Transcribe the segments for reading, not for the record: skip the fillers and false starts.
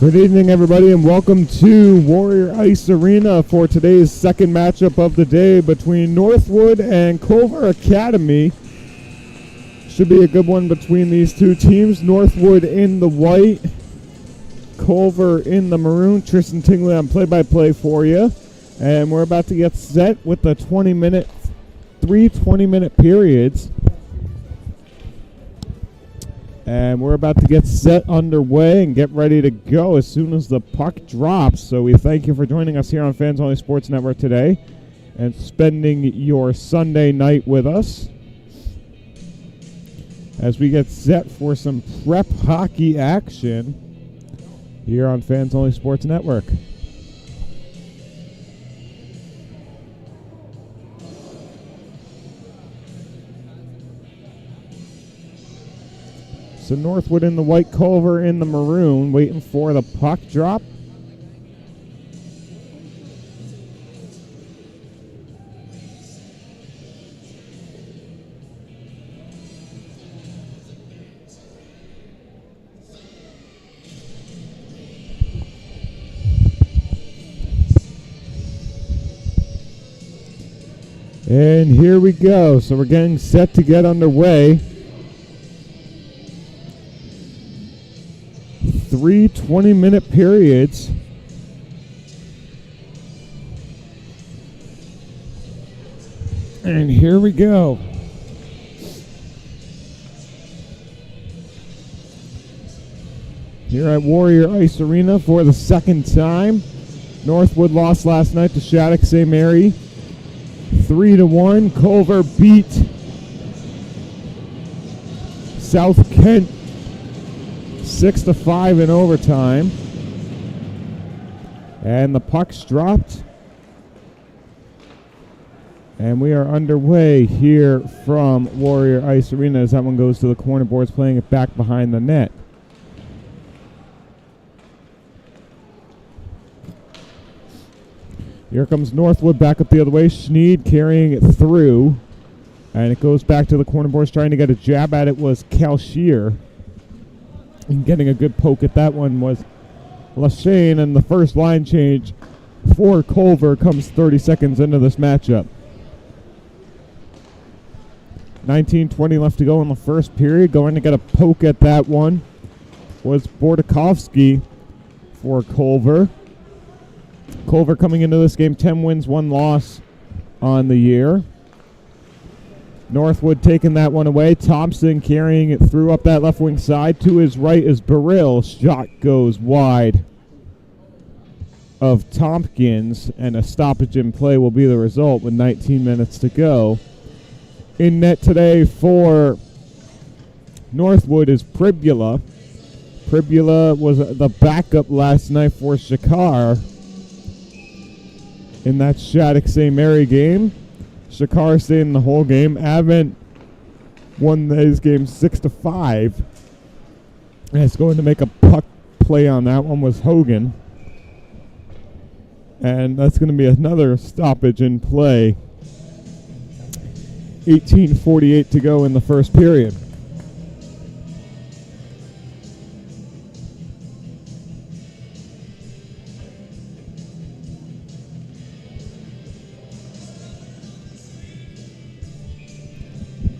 Good evening, everybody, and welcome to Warrior Ice Arena for today's second matchup of the day between Northwood and Culver Academy. Should be a good one between these two teams. Northwood in the white, Culver in the maroon. Tristan Tingley on play-by-play for you. And we're about to get set with the 3 20-minute periods. And we're about to get set underway and get ready to go as soon as the puck drops. So we thank you for joining us here on Fans Only Sports Network today and spending your Sunday night with us as we get set for some prep hockey action here on Fans Only Sports Network. So Northwood in the white, Culver in the maroon, waiting for the puck drop. And here we go. So we're getting set to get underway. 3 20-minute periods. And here we go. Here at Warrior Ice Arena for the second time. Northwood lost last night to Shattuck St. Mary 3-1. Culver beat South Kent 6-5 in overtime. And the puck's dropped. And we are underway here from Warrior Ice Arena as that one goes to the corner boards, playing it back behind the net. Here comes Northwood back up the other way. Schneed carrying it through. And it goes back to the corner boards. Trying to get a jab at it was Calshear. And getting a good poke at that one was Lashane, and the first line change for Culver comes 30 seconds into this matchup. 19:20 left to go in the first period. Going to get a poke at that one was Bordakovsky for Culver. Culver coming into this game 10 wins, 1 loss on the year. Northwood taking that one away. Thompson carrying it through up that left wing side. To his right is Burrill. Shot goes wide of Tompkins, and a stoppage in play will be the result with 19 minutes to go. In net today for Northwood is Pribula. Pribula was the backup last night for Shakar in that Shattuck St. Mary game. Shakar stayed in the whole game. Avent won his game 6-5. And it's going to make a puck play on that one was Hogan. And that's going to be another stoppage in play. 18:48 to go in the first period.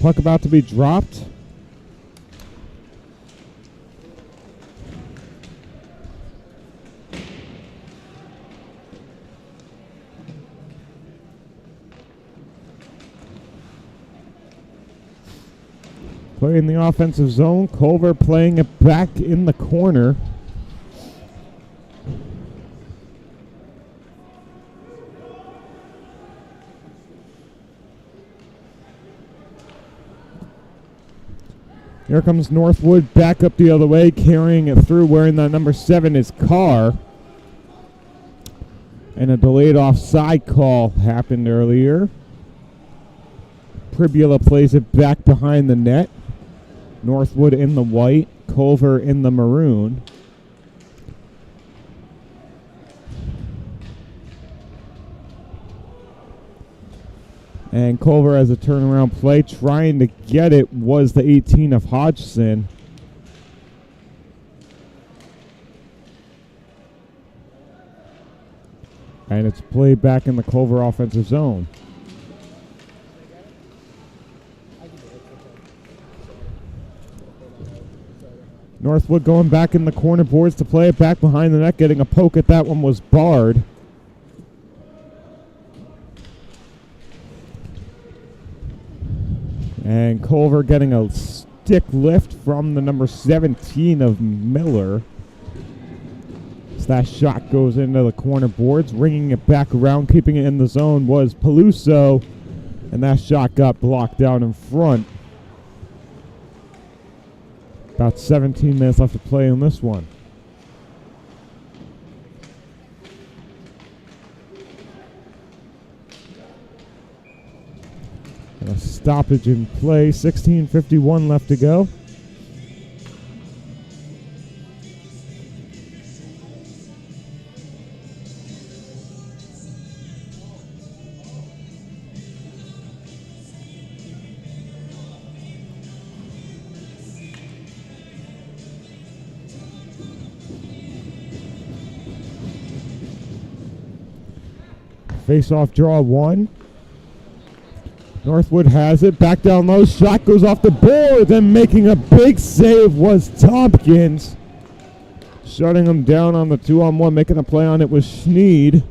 Puck about to be dropped. Playing the offensive zone. Culver playing it back in the corner. Here comes Northwood back up the other way, carrying it through. Wearing that number 7 is Carr. And a delayed offside call happened earlier. Pribula plays it back behind the net. Northwood in the white, Culver in the maroon. And Culver has a turnaround play. Trying to get it was the 18 of Hodgson. And it's played back in the Culver offensive zone. Northwood going back in the corner boards to play it back behind the net, getting a poke at that one was barred. And Culver getting a stick lift from the number 17 of Miller. As that shot goes into the corner boards, ringing it back around, keeping it in the zone was Peluso. And that shot got blocked down in front. About 17 minutes left to play in this one. And a stoppage in play, 16:51 left to go. Face-off draw one. Northwood has it. Back down low. Shot goes off the board. Then making a big save was Tompkins. Shutting him down on the 2-on-1. Making a play on it was Schneed.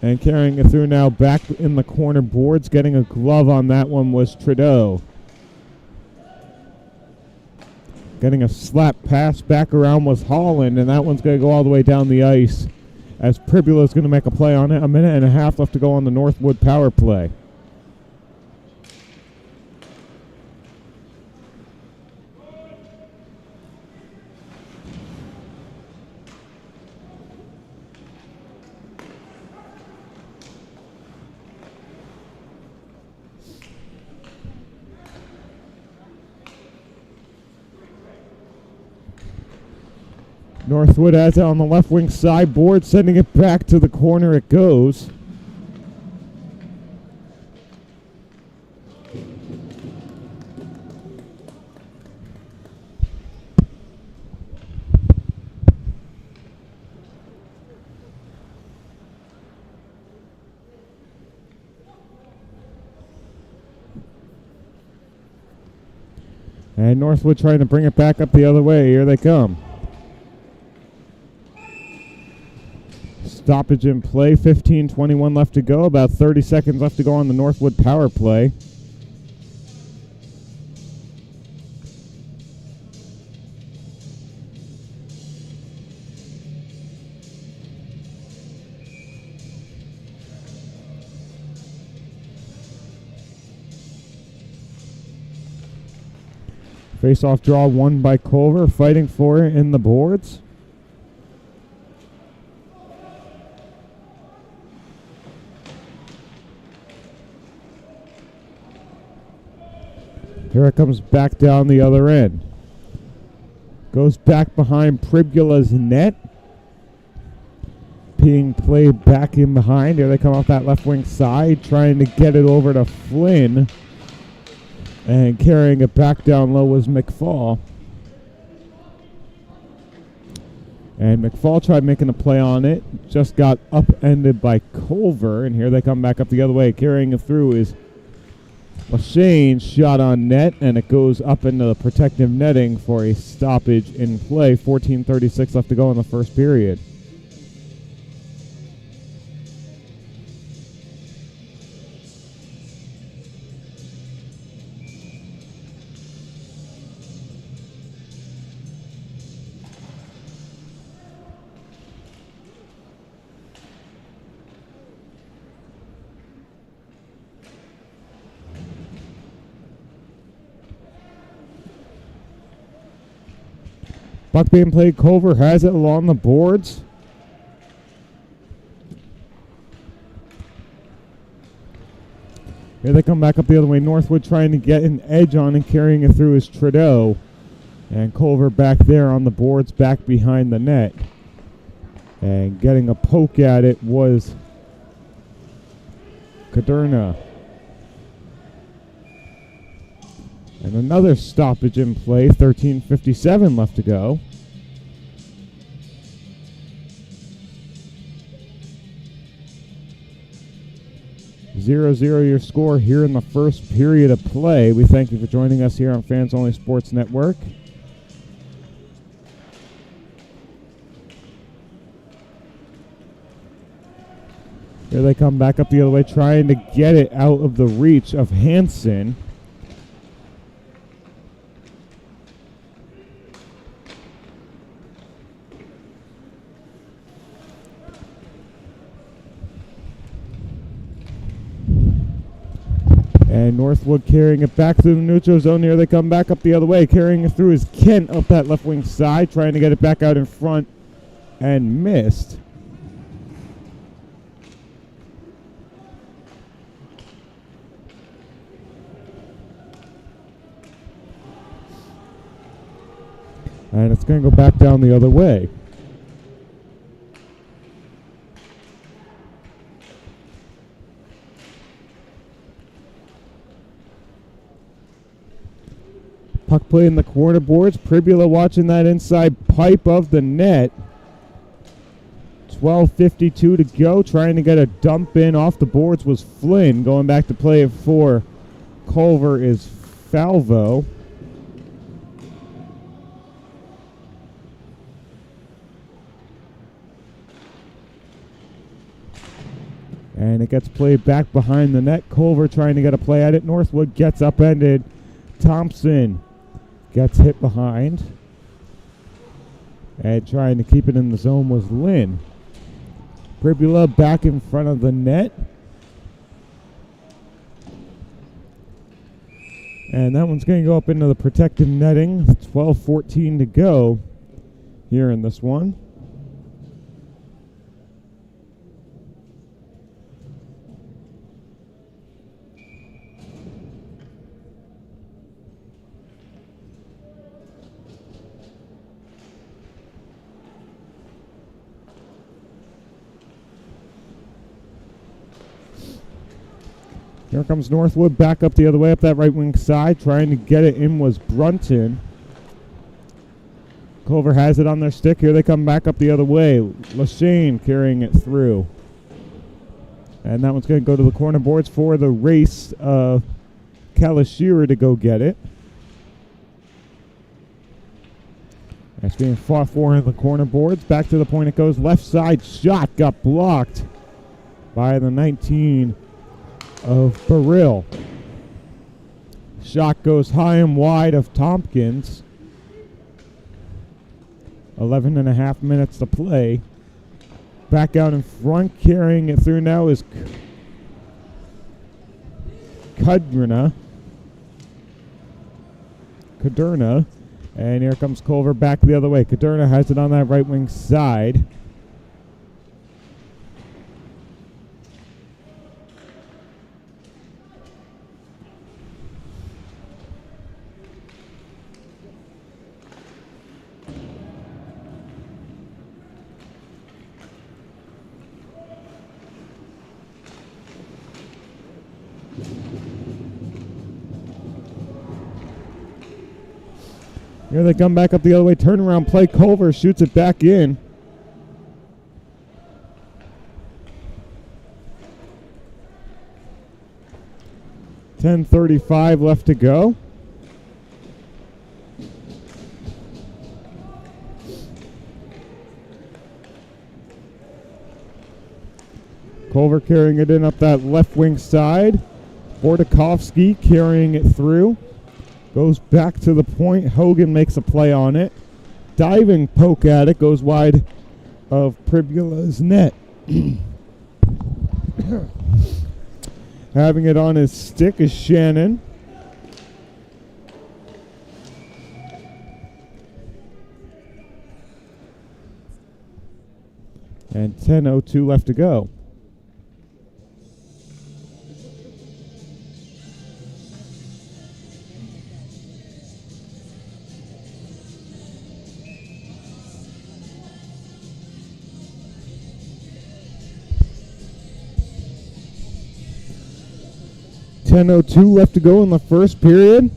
And carrying it through now back in the corner boards. Getting a glove on that one was Trudeau. Getting a slap pass back around was Holland. And that one's going to go all the way down the ice, as Pribula is going to make a play on it. A minute and a half left to go on the Northwood power play. Northwood has it on the left wing sideboard, sending it back to the corner it goes. And Northwood trying to bring it back up the other way. Here they come. Stoppage in play, 15:21 left to go. About 30 seconds left to go on the Northwood power play. Face-off draw won by Culver, fighting for it in the boards. Here it comes back down the other end. Goes back behind Pribula's net. Being played back in behind. Here they come off that left wing side, trying to get it over to Flynn. And carrying it back down low was McFall. And McFall tried making a play on it. Just got upended by Culver. And here they come back up the other way. Carrying it through is Lashane. Shot on net, and it goes up into the protective netting for a stoppage in play. 14:36 left to go in the first period. Puck being played. Culver has it along the boards. Here they come back up the other way. Northwood trying to get an edge on and carrying it through is Trudeau. And Culver back there on the boards, back behind the net. And getting a poke at it was Caderna. And another stoppage in play, 13:57 left to go. 0-0 your score here in the first period of play. We thank you for joining us here on Fans Only Sports Network. Here they come back up the other way, trying to get it out of the reach of Hansen. And Northwood carrying it back through the neutral zone. Here they come back up the other way. Carrying it through is Kent up that left wing side, trying to get it back out in front and missed. And it's going to go back down the other way. Puck play in the corner boards. Pribula watching that inside pipe of the net. 12:52 to go. Trying to get a dump in off the boards was Flynn. Going back to play it for Culver is Falvo. And it gets played back behind the net. Culver trying to get a play at it. Northwood gets upended. Thompson gets hit behind. And trying to keep it in the zone was Lynn. Pribula back in front of the net. And that one's going to go up into the protected netting. 12:14 to go here in this one. Here comes Northwood back up the other way, up that right wing side. Trying to get it in was Brunton. Culver has it on their stick. Here they come back up the other way. Lashane carrying it through. And that one's going to go to the corner boards for the race of Kalashira to go get it. That's being fought for in the corner boards. Back to the point it goes. Left side shot got blocked by the 19 of Burrill. Shot goes high and wide of Tompkins. 11 and a half minutes to play. Back out in front, carrying it through now is Kaderna. And here comes Culver back the other way. Kaderna has it on that right wing side. Here they come back up the other way. Turnaround play. Culver shoots it back in. .35 left to go. Culver carrying it in up that left wing side. Bordakovsky carrying it through. Goes back to the point. Hogan makes a play on it. Diving poke at it. Goes wide of Pribula's net. Having it on his stick is Shannon. And 10:02 left to go. .02 left to go in the first period.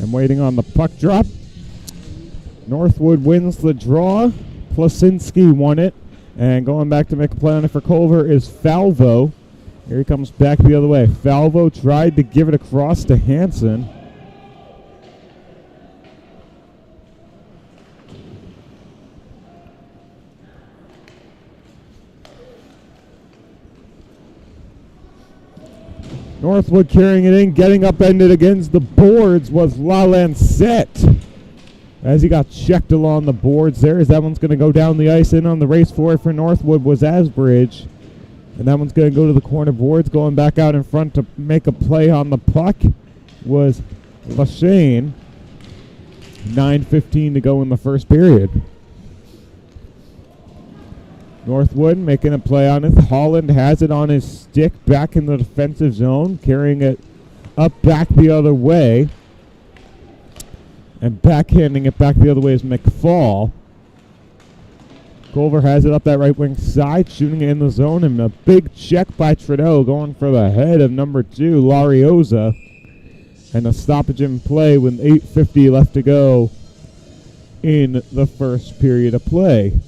I'm waiting on the puck drop. Northwood wins the draw. Plasinski won it. And going back to make a play on it for Culver is Falvo. Here he comes back the other way. Falvo tried to give it across to Hansen. Northwood carrying it in, getting upended against the boards was Lalancette. As he got checked along the boards there, as that one's going to go down the ice. In on the race for it for Northwood was Asbridge. And that one's going to go to the corner boards. Going back out in front to make a play on the puck was Lachane. 9:15 to go in the first period. Northwood making a play on it. Holland has it on his stick back in the defensive zone, carrying it up back the other way. And backhanding it back the other way is McFall. Culver has it up that right wing side, shooting it in the zone, and a big check by Trudeau going for the head of number 2, Larioza. And a stoppage in play with 8:50 left to go in the first period of play.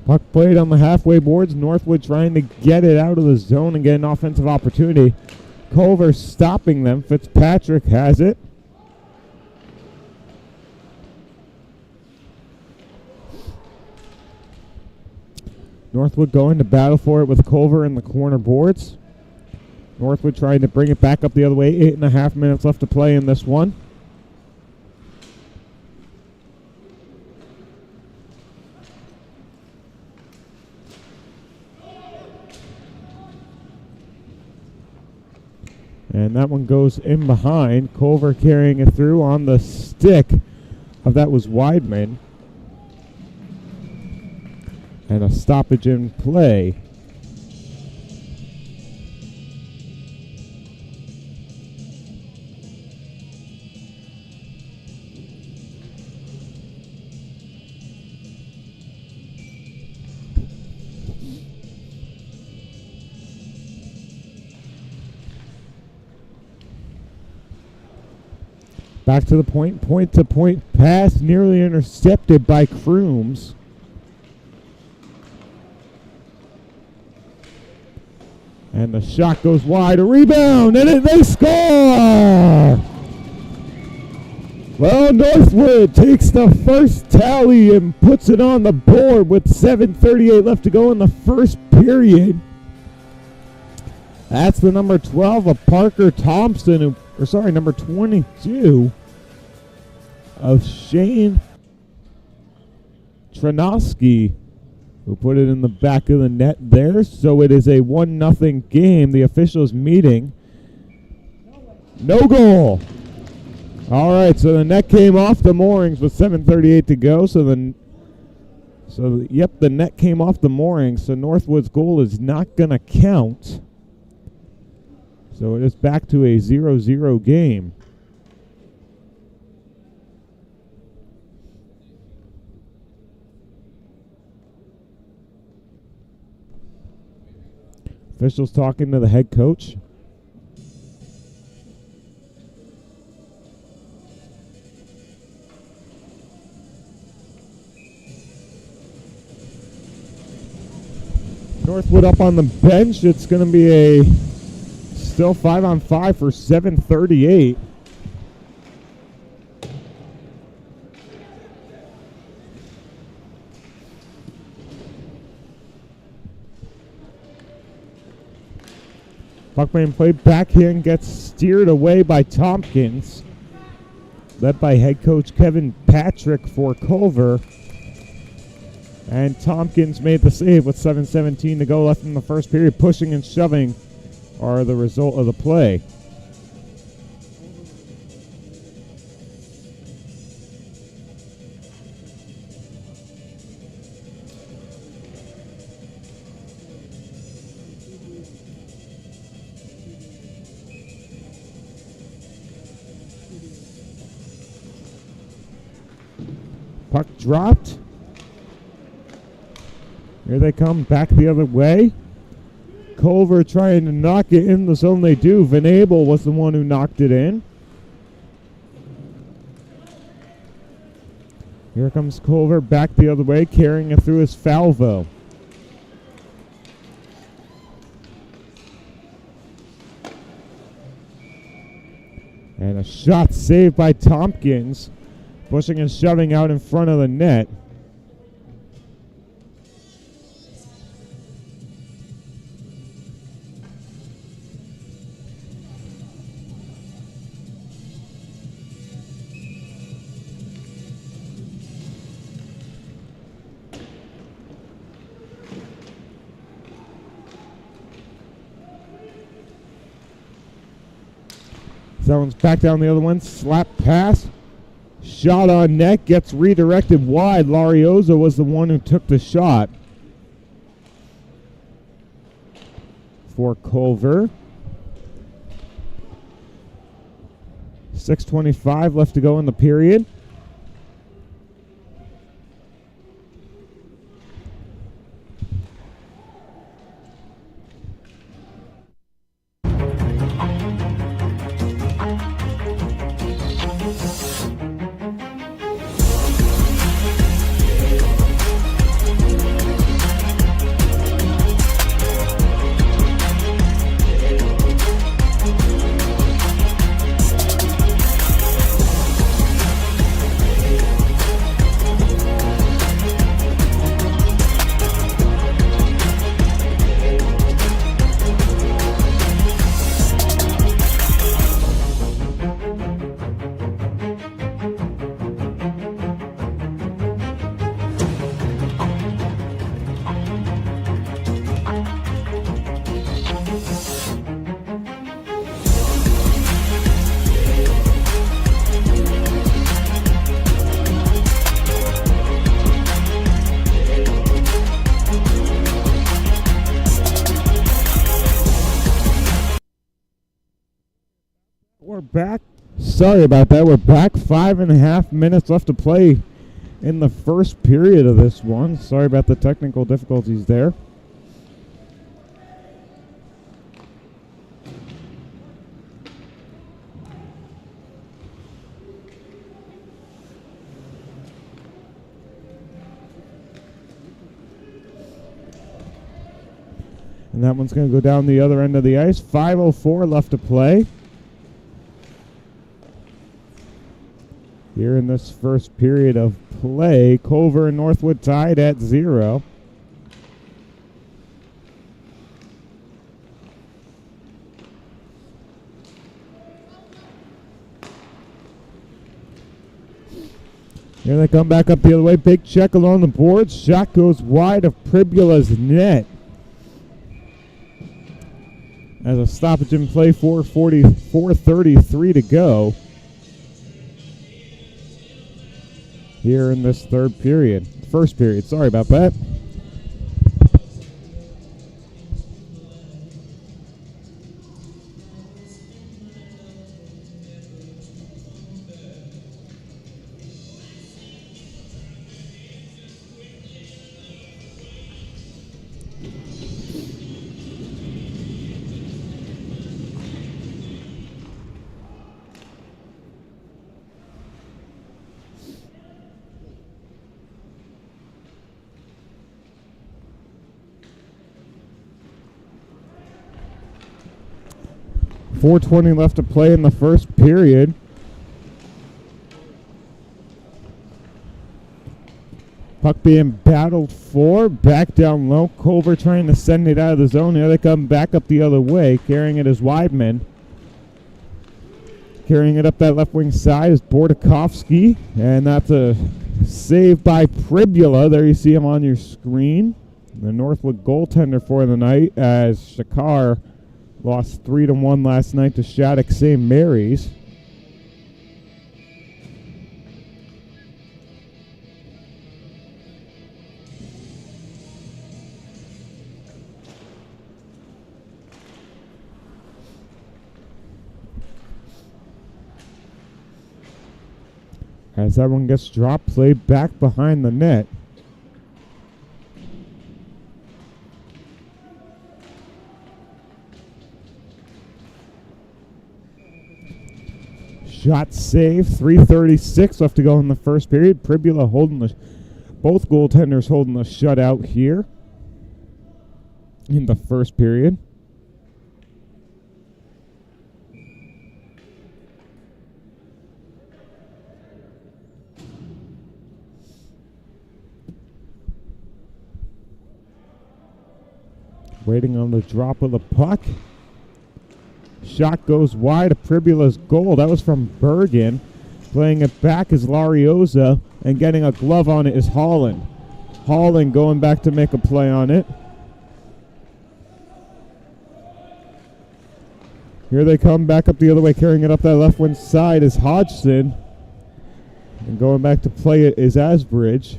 Puck played on the halfway boards. Northwood trying to get it out of the zone and get an offensive opportunity. Culver stopping them. Fitzpatrick has it. Northwood going to battle for it with Culver in the corner boards. Northwood trying to bring it back up the other way. 8.5 minutes left to play in this one. And that one goes in behind. Culver carrying it through on the stick of that was Weidman. And a stoppage in play. Back to the point-to-point pass, nearly intercepted by Crooms. And the shot goes wide, a rebound, and they score! Well, Northwood takes the first tally and puts it on the board with 7:38 left to go in the first period. That's the number 12 of Parker Thompson, number 22 of Shane Tranowski, who put it in the back of the net there. So it is a 1-0 game. The officials meeting. No goal. All right, so the net came off the moorings with 7:38 to go. The net came off the moorings. So Northwood's goal is not going to count. So it is back to a 0-0 game. Officials talking to the head coach. Northwood up on the bench. It's going to be a still 5-on-5 for 7:38. Puck being played backhand, gets steered away by Tompkins. Led by head coach Kevin Patrick for Culver. And Tompkins made the save with 7:17 to go left in the first period. Pushing and shoving are the result of the play. Puck dropped. Here they come back the other way. Culver trying to knock it in the zone. They do. Van Abel was the one who knocked it in. Here comes Culver back the other way, carrying it through his Falvo. And a shot saved by Tompkins, pushing and shoving out in front of the net. That one's back down the other one. Slap pass. Shot on net. Gets redirected wide. Larioza was the one who took the shot for Culver. 6:25 left to go in the period. We're back. Sorry about that. We're back. 5.5 minutes left to play in the first period of this one. Sorry about the technical difficulties there. And that one's going to go down the other end of the ice. 5:04 left to play here in this first period of play. Culver and Northwood tied at 0. Here they come back up the other way. Big check along the boards. Shot goes wide of Pribula's net. As a stoppage in play, 4:33 to go here in this first period. Sorry about that. .420 left to play in the first period. Puck being battled for. Back down low. Culver trying to send it out of the zone. Here they come back up the other way. Carrying it is Weidman. Carrying it up that left wing side is Bordakovsky. And that's a save by Pribula. There you see him on your screen. The Northwood goaltender for the night, as Shakar lost 3-1 last night to Shattuck St. Mary's. As that one gets dropped, play back behind the net. Shot save, 3:36 left to go in the first period. Pribula holding both goaltenders holding the shutout here in the first period. Waiting on the drop of the puck. Shot goes wide of Pribula's goal. That was from Bergen. Playing it back is Larioza, and getting a glove on it is Holland. Holland going back to make a play on it. Here they come back up the other way, carrying it up that left wing side is Hodgson. And going back to play it is Asbridge.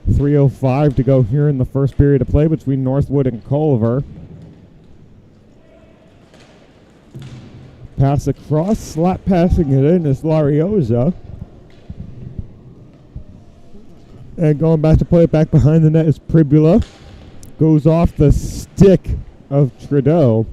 .305 to go here in the first period of play between Northwood and Culver. Pass across, slap passing it in is Larioza. And going back to play it back behind the net is Pribula. Goes off the stick of Trudeau.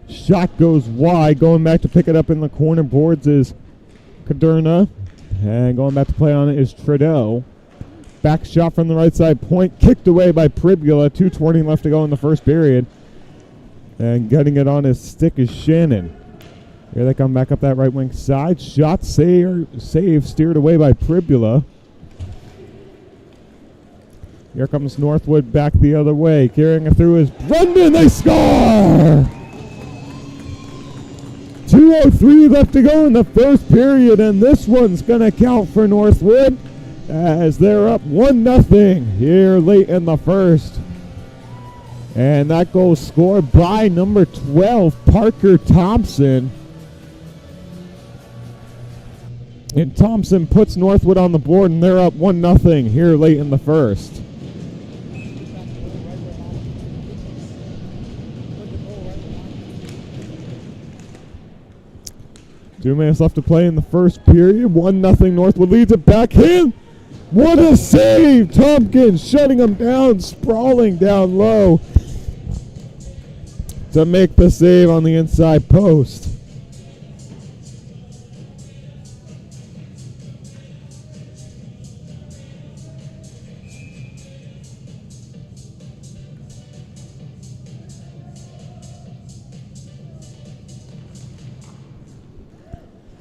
Shot goes wide. Going back to pick it up in the corner boards is Caderna. And going back to play on it is Trudeau. Back shot from the right side point. Kicked away by Pribula. 2:20 left to go in the first period. And getting it on his stick is Shannon. Here they come back up that right wing side. Shot save steered away by Pribula. Here comes Northwood back the other way. Carrying it through is Brendan. They score! 2:03 left to go in the first period, and this one's going to count for Northwood as they're up 1-0 here late in the first. And that goal scored by number 12, Parker Thompson. And Thompson puts Northwood on the board, and they're up 1-0 here late in the first. Two minutes left to play in the first period. 1-0 Northwood leads it backhand. What a save! Tompkins shutting him down, sprawling down low to make the save on the inside post.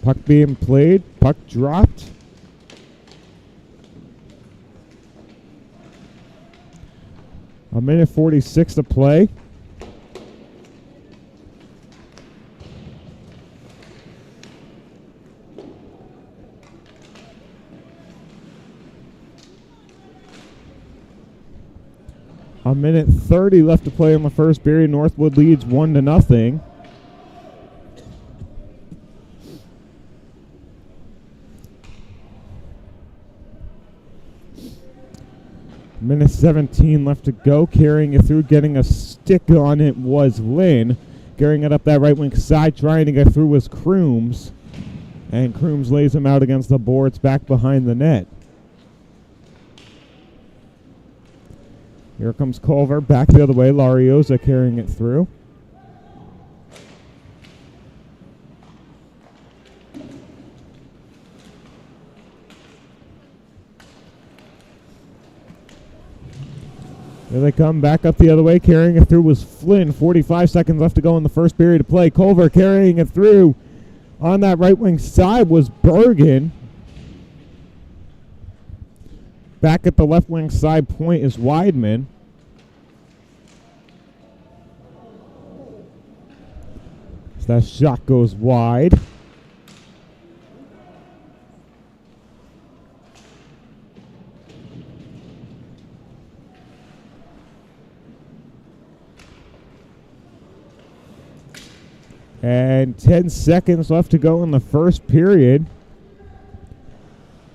Puck being played, puck dropped. A minute 46 to play. A minute 30 left to play in the first period. Northwood leads 1-0. Minute 17 left to go. Carrying it through, getting a stick on it was Lynn. Carrying it up that right wing side, trying to get through was Crooms. And Crooms lays him out against the boards back behind the net. Here comes Culver back the other way. Larioza carrying it through. Here they come back up the other way. Carrying it through was Flynn. 45 seconds left to go in the first period of play. Culver carrying it through. On that right wing side was Bergen. Back at the left wing side point is Weidman. So that shot goes wide. And 10 seconds left to go in the first period.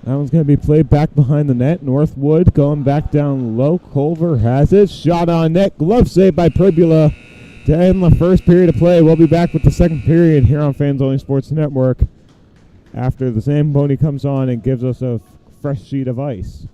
That one's going to be played back behind the net. Northwood going back down low. Culver has it. Shot on net. Glove save by Pribula to end the first period of play. We'll be back with the second period here on Fans Only Sports Network after the Zamboni comes on and gives us a fresh sheet of ice.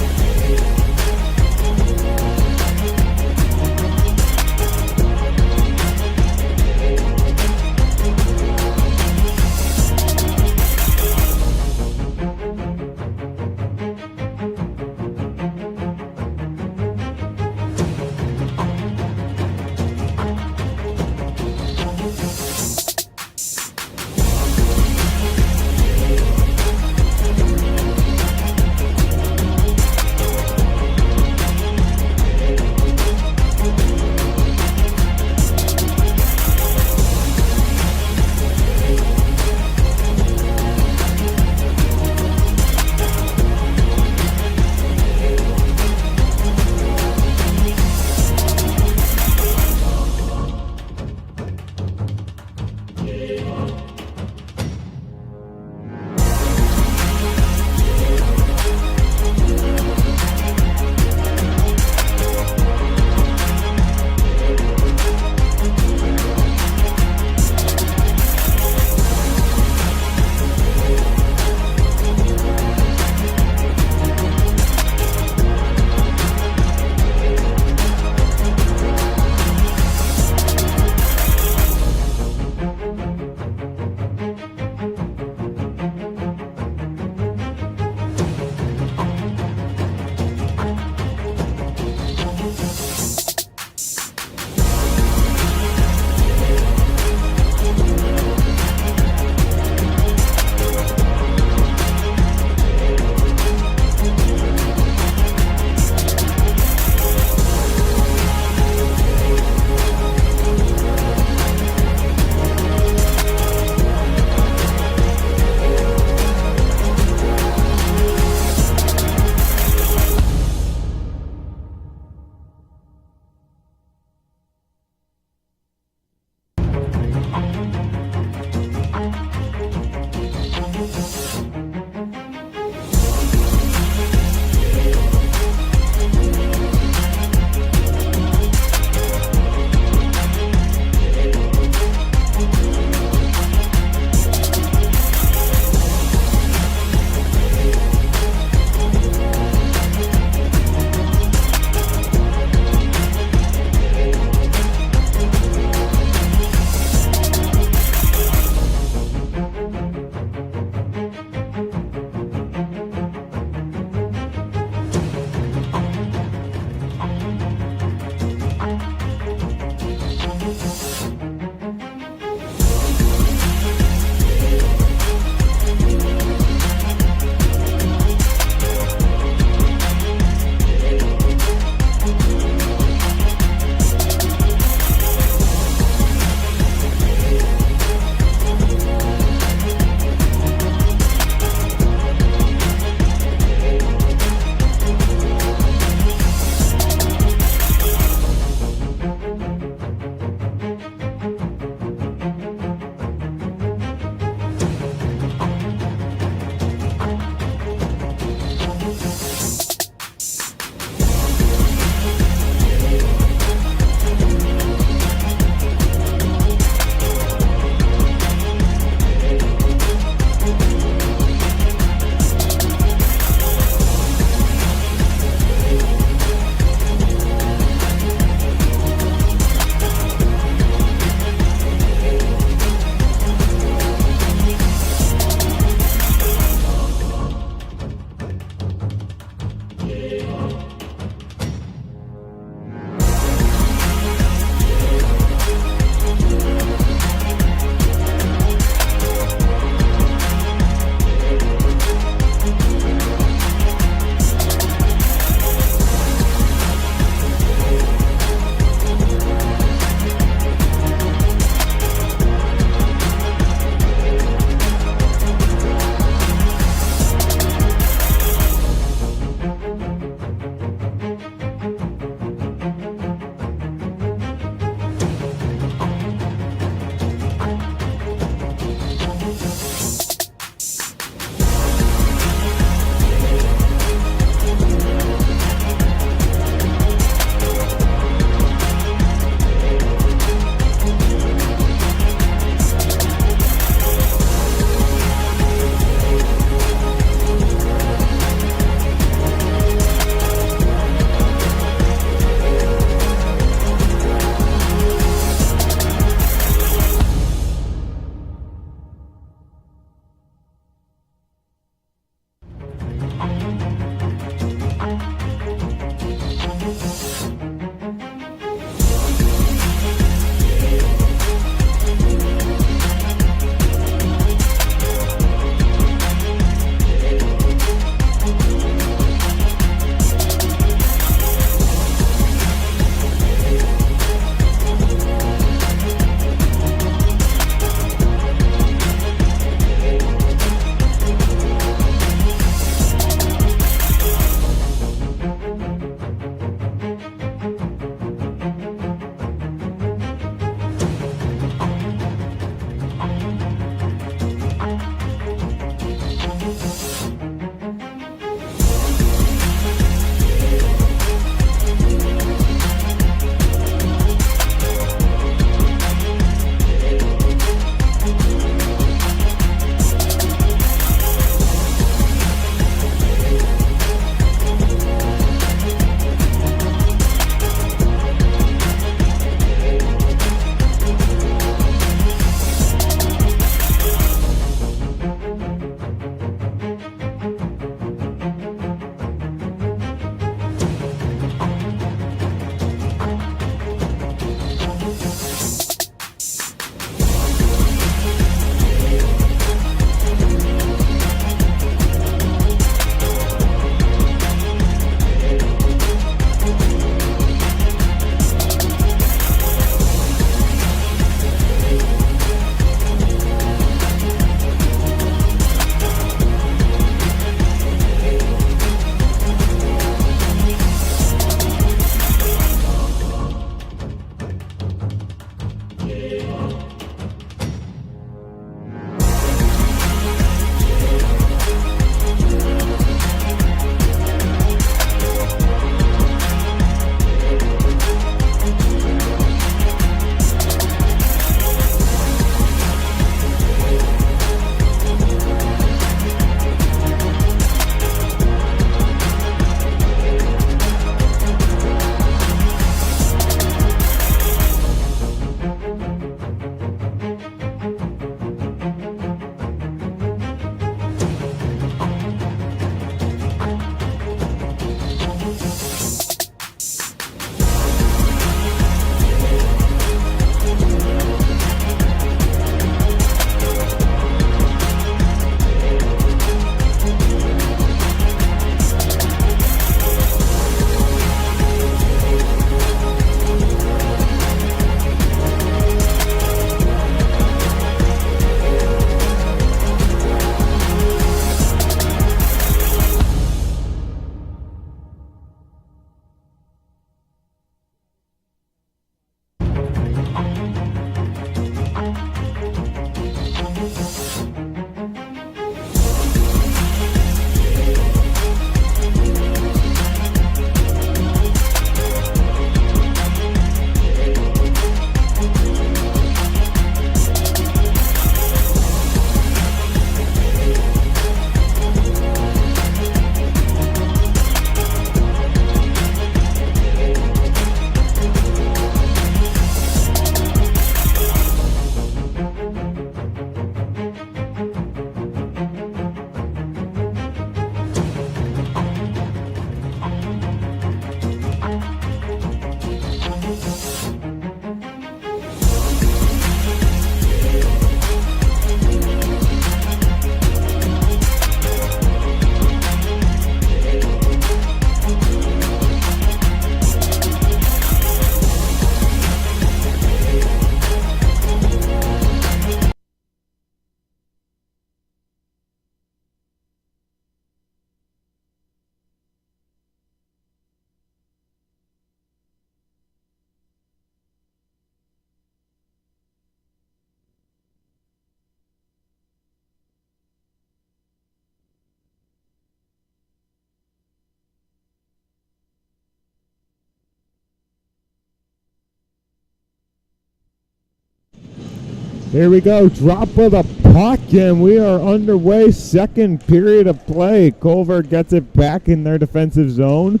Here we go, drop of the puck, and we are underway. Second period of play. Culver gets it back in their defensive zone.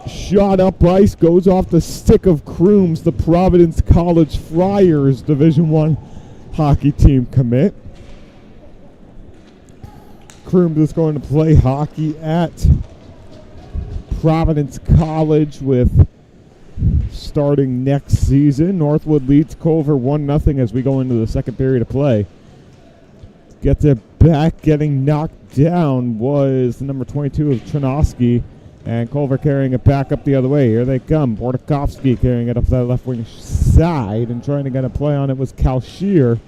Shot up ice, goes off the stick of Crooms, the Providence College Friars Division I hockey team commit. Crooms is going to play hockey at Providence College with starting next season. Northwood leads Culver 1-0 as we go into the second period of play. Gets it back, getting knocked down was the number 22 of Trinosky, and Culver carrying it back up the other way. Here they come. Bordakovsky carrying it up that left wing side, and trying to get a play on it was Kalshier,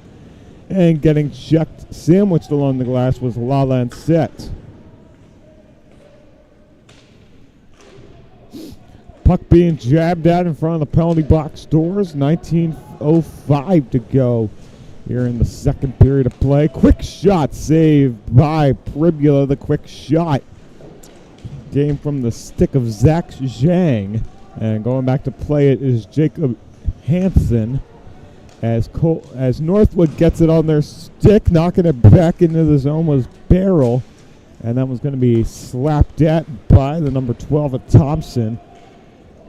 and getting checked, sandwiched along the glass was Lancet. Puck being jabbed at in front of the penalty box doors. 19:05 to go here in the second period of play. Quick shot saved by Pribula. The quick shot came from the stick of Zach Zhang. And going back to play it is Jacob Hansen as Northwood gets it on their stick. Knocking it back into the zone was Barrel. And that was going to be slapped at by the number 12 of Thompson.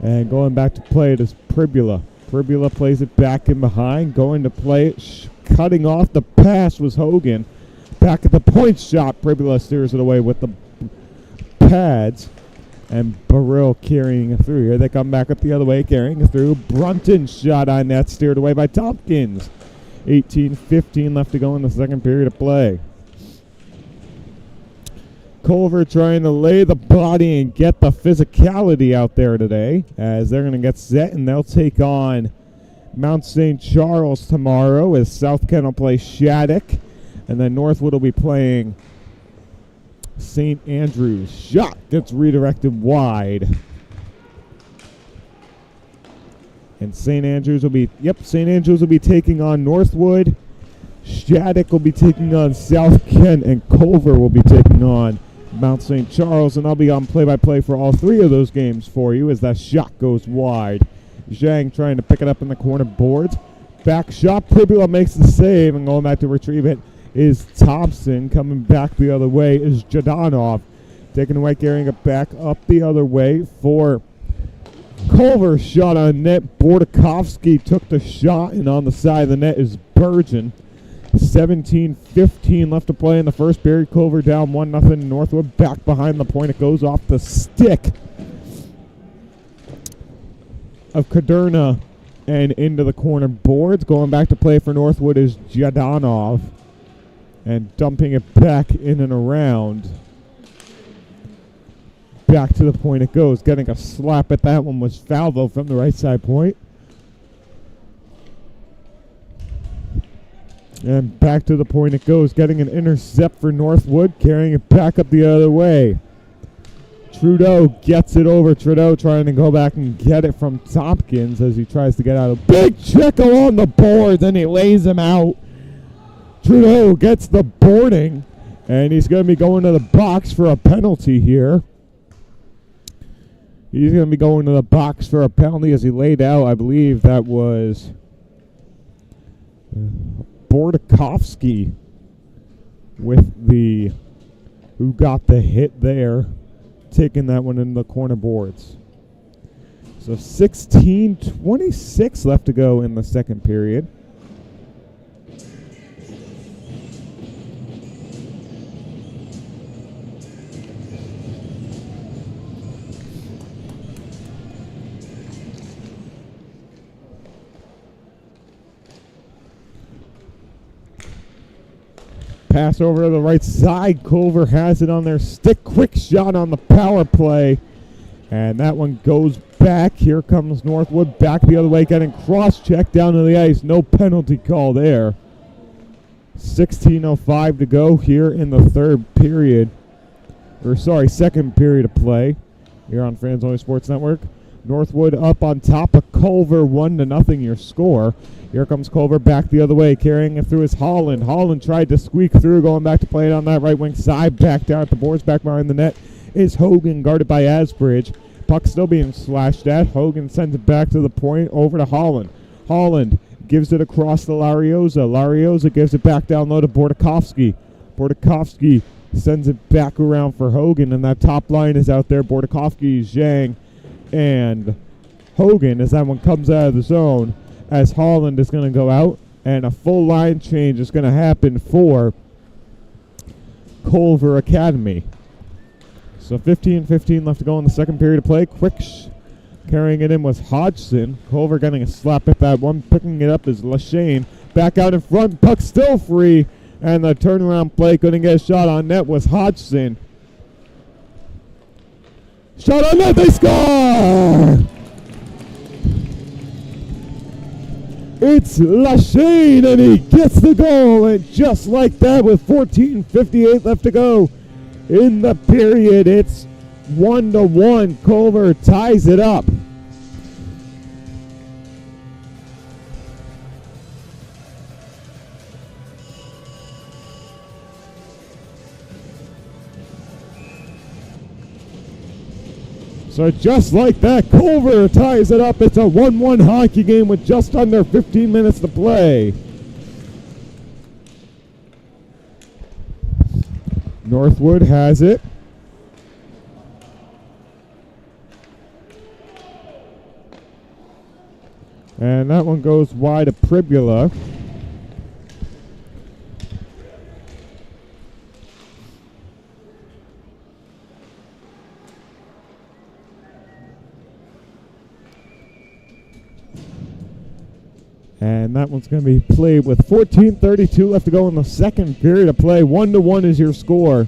And going back to play it is Pribula. Pribula plays it back in behind. Going to play it. Cutting off the pass was Hogan. Back at the point shot. Pribula steers it away with the pads. And Burrell carrying it through. Here they come back up the other way, carrying it through. Brunton shot on net, steered away by Tompkins. 18:15 left to go in the second period of play. Culver trying to lay the body and get the physicality out there today, as they're going to get set and they'll take on Mount St. Charles tomorrow, as South Kent will play Shattuck, and then Northwood will be playing St. Andrews. Shot gets redirected wide. And St. Andrews will be taking on Northwood. Shattuck will be taking on South Kent, and Culver will be taking on Mount St. Charles, and I'll be on play-by-play for all three of those games for you as that shot goes wide. Zhang trying to pick it up in the corner boards. Back shot, Pribula makes the save, and going back to retrieve it is Thompson. Coming back the other way is Jadanov. Taking away, carrying it back up the other way for Culver. Shot on net. Bordakovsky took the shot, and on the side of the net is Burgeon. 17:15 left to play in the first period. Culver down 1-0. Northwood back behind the point. It goes off the stick of Kaderna and into the corner boards. Going back to play for Northwood is Jadanov, and dumping it back in and around. Back to the point it goes. Getting a slap at that one was Falvo from the right side point. And back to the point it goes, getting an intercept for Northwood, carrying it back up the other way. Trudeau gets it over. Trudeau trying to go back and get it from Tompkins as he tries to get out of big check on the boards, and he lays him out. Trudeau gets the boarding, and he's going to be going to the box for a penalty here. He's going to be going to the box for a penalty as he laid out. I believe that was Bordakovsky who got the hit there, taking that one in the corner boards. So 16:26 left to go in the second period. Pass over to the right side. Culver has it on their stick. Quick shot on the power play. And that one goes back. Here comes Northwood back the other way, getting cross-checked down to the ice. No penalty call there. 16:05 to go here in the second period of play here on Fans Only Sports Network. Northwood up on top of Culver, 1-0 your score. Here comes Culver back the other way, carrying it through his Holland. Holland tried to squeak through, going back to play it on that right wing side. Back down at the boards, back behind the net is Hogan, guarded by Asbridge. Puck still being slashed at. Hogan sends it back to the point, over to Holland. Holland Gives it across to Larioza. Larioza gives it back down low to Bordakovsky. Bordakovsky sends it back around for Hogan, and that top line is out there. Bordakovsky, Zhang, and Hogan as that one comes out of the zone, as Holland is going to go out, and a full line change is going to happen for Culver Academy. So 15-15 left to go in the second period of play. Carrying it in was Hodgson. Culver getting a slap at that one. Picking it up is Lashane. Back out in front. Puck still free. And the turnaround play couldn't get a shot on net was Hodgson. Shot on net. They score! It's Lashane, and he gets the goal. And just like that, with 14:58 left to go in the period, it's 1-1. Culver ties it up. So just like that, Culver ties it up. It's a 1-1 hockey game with just under 15 minutes to play. Northwood has it. And that one goes wide to Pribula. And that one's going to be played with 14:32 left to go in the second period of play. 1-1 is your score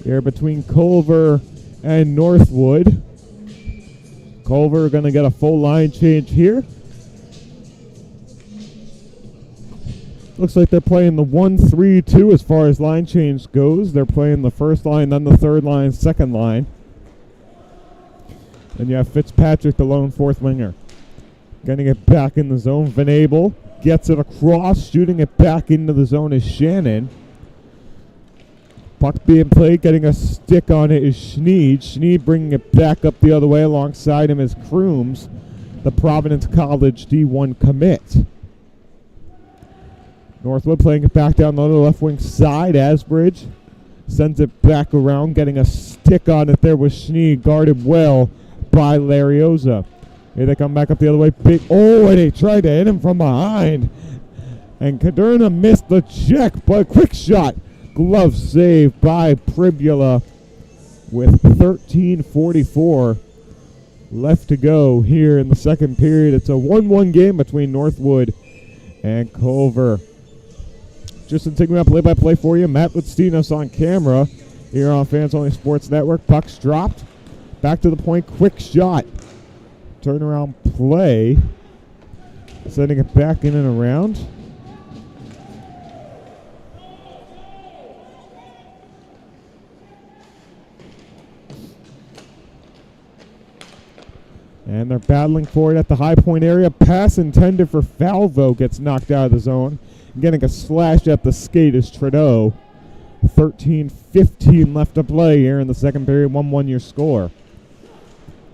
here between Culver and Northwood. Culver going to get a full line change here. Looks like they're playing the 1-3-2 as far as line change goes. They're playing the first line, then the third line, second line. And you have Fitzpatrick, the lone fourth winger. Getting it back in the zone. Van Abel gets it across. Shooting it back into the zone is Shannon. Puck being played. Getting a stick on it is Schneed. Schneed bringing it back up the other way. Alongside him is Crooms, the Providence College D1 commit. Northwood playing it back down the left wing side. Asbridge sends it back around. Getting a stick on it there with Schneed. Guarded well by Larioza. Here they come back up the other way. Big. Oh, and he tried to hit him from behind. And Caderna missed the check, but quick shot. Glove save by Pribula with 13:44 left to go here in the second period. It's a 1-1 game between Northwood and Culver. Just taking out play-by-play for you. Matt Listinos on camera here on Fans Only Sports Network. Puck's dropped. Back to the point. Quick shot. Turnaround play. Sending it back in and around. And they're battling for it at the high point area. Pass intended for Falvo gets knocked out of the zone. Getting a slash at the skate is Trudeau. 13:15 left to play here in the second period. 1-1 your score.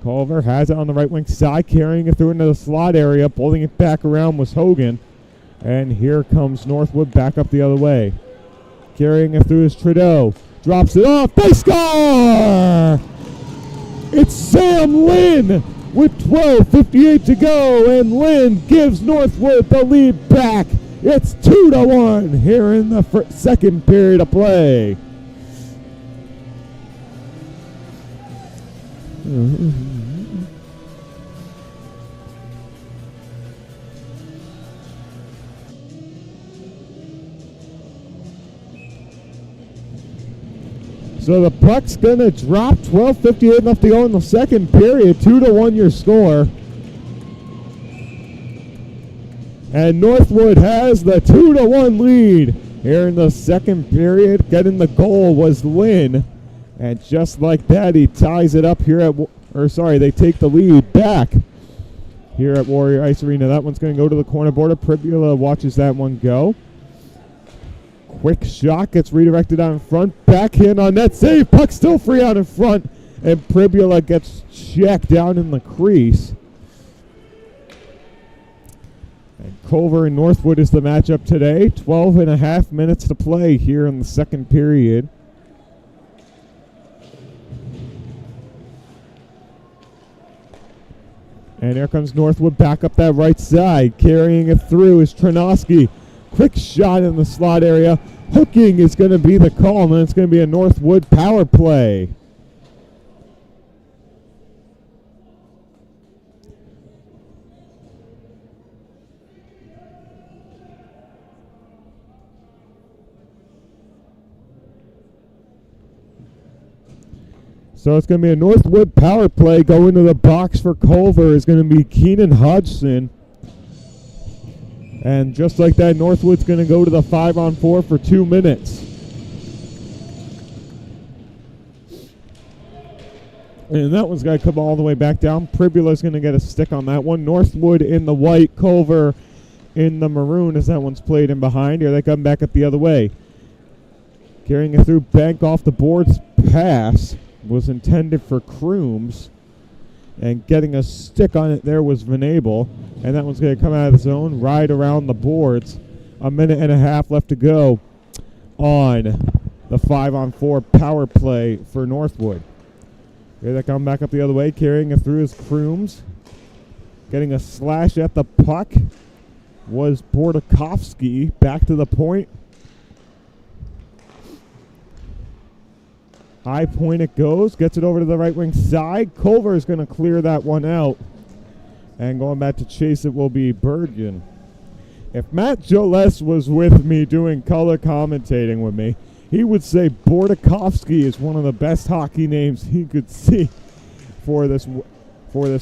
Culver has it on the right wing side, carrying it through into the slot area. Pulling it back around was Hogan. And here comes Northwood back up the other way. Carrying it through is Trudeau. Drops it off. They score! It's Sam Lynn with 12:58 to go. And Lynn gives Northwood the lead back. It's 2-1 here in the second period of play. So the puck's going to drop. 12:58 left to go in the second period. 2-1 your score. And Northwood has the 2-1 lead here in the second period. Getting the goal was Lynn. And just like that, he ties it up here they take the lead back here at Warrior Ice Arena. That one's going to go to the corner border. Pribula watches that one go. Quick shot gets redirected out in front. Backhand on net save. Puck still free out in front. And Pribula gets checked down in the crease. Culver and Northwood is the matchup today. 12 and a half minutes to play here in the second period. And here comes Northwood back up that right side. Carrying it through is Tronoski. Quick shot in the slot area. Hooking is going to be the call, and it's going to be a Northwood power play. So it's going to be a Northwood power play. Going to the box for Culver is going to be Keenan Hodgson. And just like that, Northwood's going to go to the 5-on-4 for 2 minutes. And that one's going to come all the way back down. Pribula's going to get a stick on that one. Northwood in the white, Culver in the maroon as that one's played in behind. Here they come back up the other way. Carrying it through, bank off the boards pass. Was intended for Crooms, and getting a stick on it there was Venable, and that one's going to come out of the zone right around the boards. A minute and a half left to go on the 5-on-4 power play for Northwood. Here they come back up the other way, carrying it through is Crooms. Getting a slash at the puck was Bordakovsky. Back to the point. High point it goes, gets it over to the right wing side. Culver is going to clear that one out. And going back to chase it will be Bergen. If Matt Joles was with me doing color commentating with me, he would say Bordakovsky is one of the best hockey names he could see for this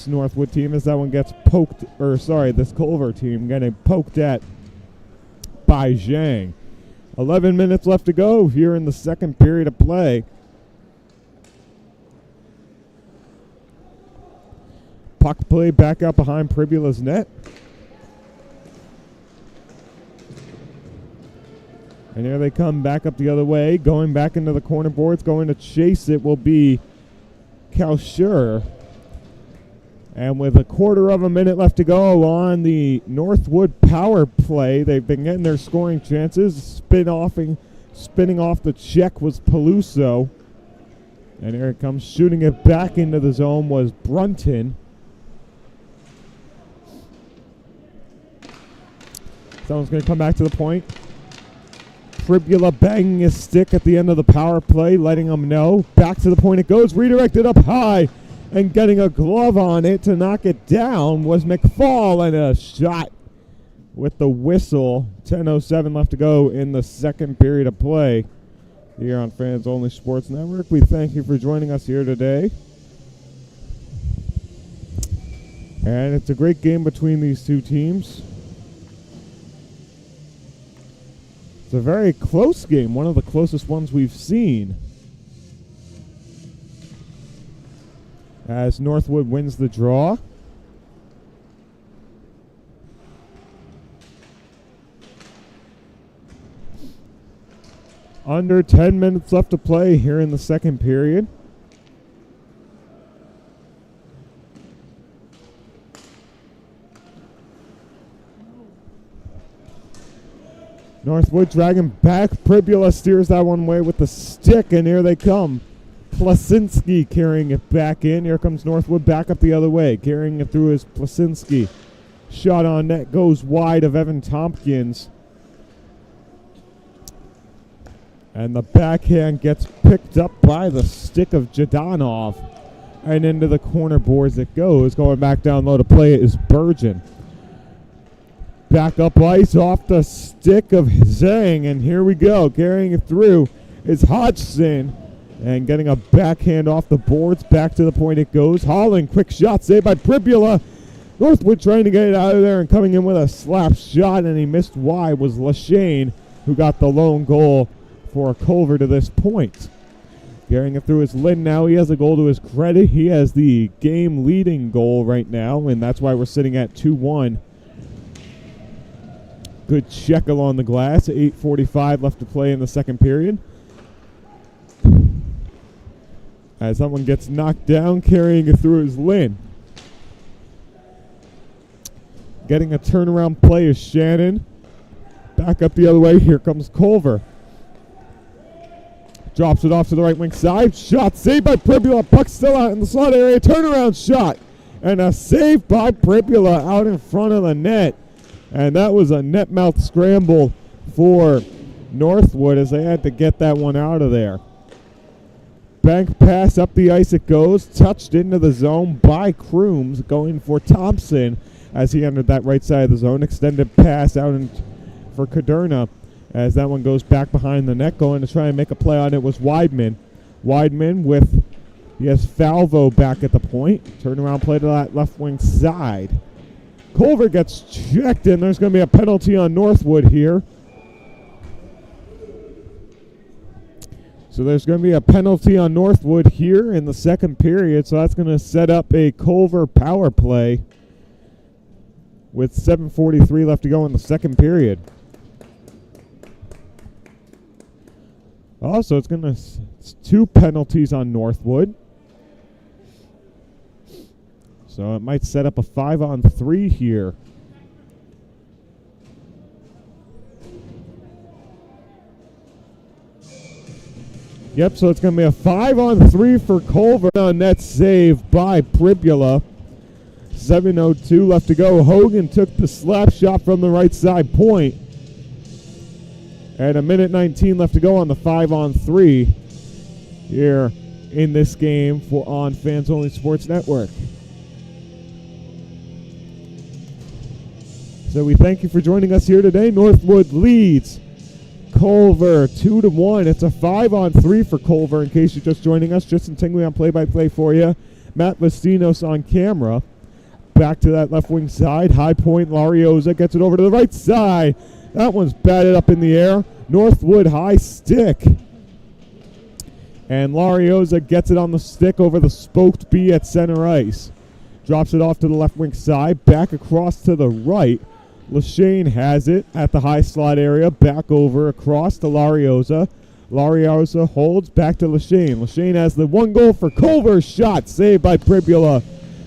Northwood team as that one gets poked, this Culver team getting poked at by Zhang. 11 minutes left to go here in the second period of play. Puck play back out behind Pribula's net. And here they come back up the other way, going back into the corner boards, going to chase it will be Kalshur. And with a quarter of a minute left to go on the Northwood power play, they've been getting their scoring chances. Spinning off the check was Peluso. And here it comes, shooting it back into the zone was Brunton. Someone's going to come back to the point. Pribula banging his stick at the end of the power play, letting them know. Back to the point it goes, redirected up high, and getting a glove on it to knock it down was McFall, and a shot with the whistle. 10:07 left to go in the second period of play here on Fans Only Sports Network. We thank you for joining us here today. And it's a great game between these two teams. It's a very close game, one of the closest ones we've seen. As Northwood wins the draw. Under 10 minutes left to play here in the second period. Northwood dragging back. Pribula steers that one away with the stick, and here they come. Plasinski carrying it back in. Here comes Northwood back up the other way. Carrying it through is Plasinski. Shot on net goes wide of Evan Tompkins. And the backhand gets picked up by the stick of Jadonov. And into the corner boards it goes. Going back down low to play it is Bergen. Back up ice off the stick of Zhang, and here we go. Carrying it through is Hodgson, and getting a backhand off the boards. Back to the point it goes. Holland, quick shot saved by Pribula. Northwood trying to get it out of there and coming in with a slap shot, and he missed wide was Lashane, who got the lone goal for Culver to this point. Carrying it through is Lynn now. He has a goal to his credit. He has the game-leading goal right now, and that's why we're sitting at 2-1. Good check along the glass. 8:45 left to play in the second period. As someone gets knocked down, carrying it through is Lynn. Getting a turnaround play is Shannon. Back up the other way. Here comes Culver. Drops it off to the right wing side. Shot saved by Pribula. Puck still out in the slot area. Turnaround shot. And a save by Pribula out in front of the net. And that was a net mouth scramble for Northwood as they had to get that one out of there. Bank pass up the ice it goes. Touched into the zone by Crooms, going for Thompson as he entered that right side of the zone. Extended pass out for Caderna as that one goes back behind the net. Going to try and make a play on it was Weidman. Weidman with, yes, Falvo back at the point. Turnaround play to that left wing side. Culver gets checked in. There's going to be a penalty on Northwood here. So there's going to be a penalty on Northwood here in the second period. So that's going to set up a Culver power play with 7:43 left to go in the second period. Also, it's 2 penalties on Northwood. So it might set up a 5-on-3 here. Yep, so it's going to be a 5-on-3 for Culver. A net save by Pribula. 7:02 left to go. Hogan took the slap shot from the right side point. And 1:19 left to go on the 5-on-3 here in this game on Fans Only Sports Network. So we thank you for joining us here today. Northwood leads Culver 2-1. It's a 5-on-3 for Culver in case you're just joining us. Justin Tingley on play-by-play for you. Matt Vastinos on camera. Back to that left wing side. High point, Larioza gets it over to the right side. That one's batted up in the air. Northwood high stick. And Larioza gets it on the stick over the spoked B at center ice. Drops it off to the left wing side. Back across to the right. Lashane has it at the high slot area. Back over across to Larioza. Larioza holds back to Lashane. Lashane has the 1 goal for Culver. Shot saved by Pribula.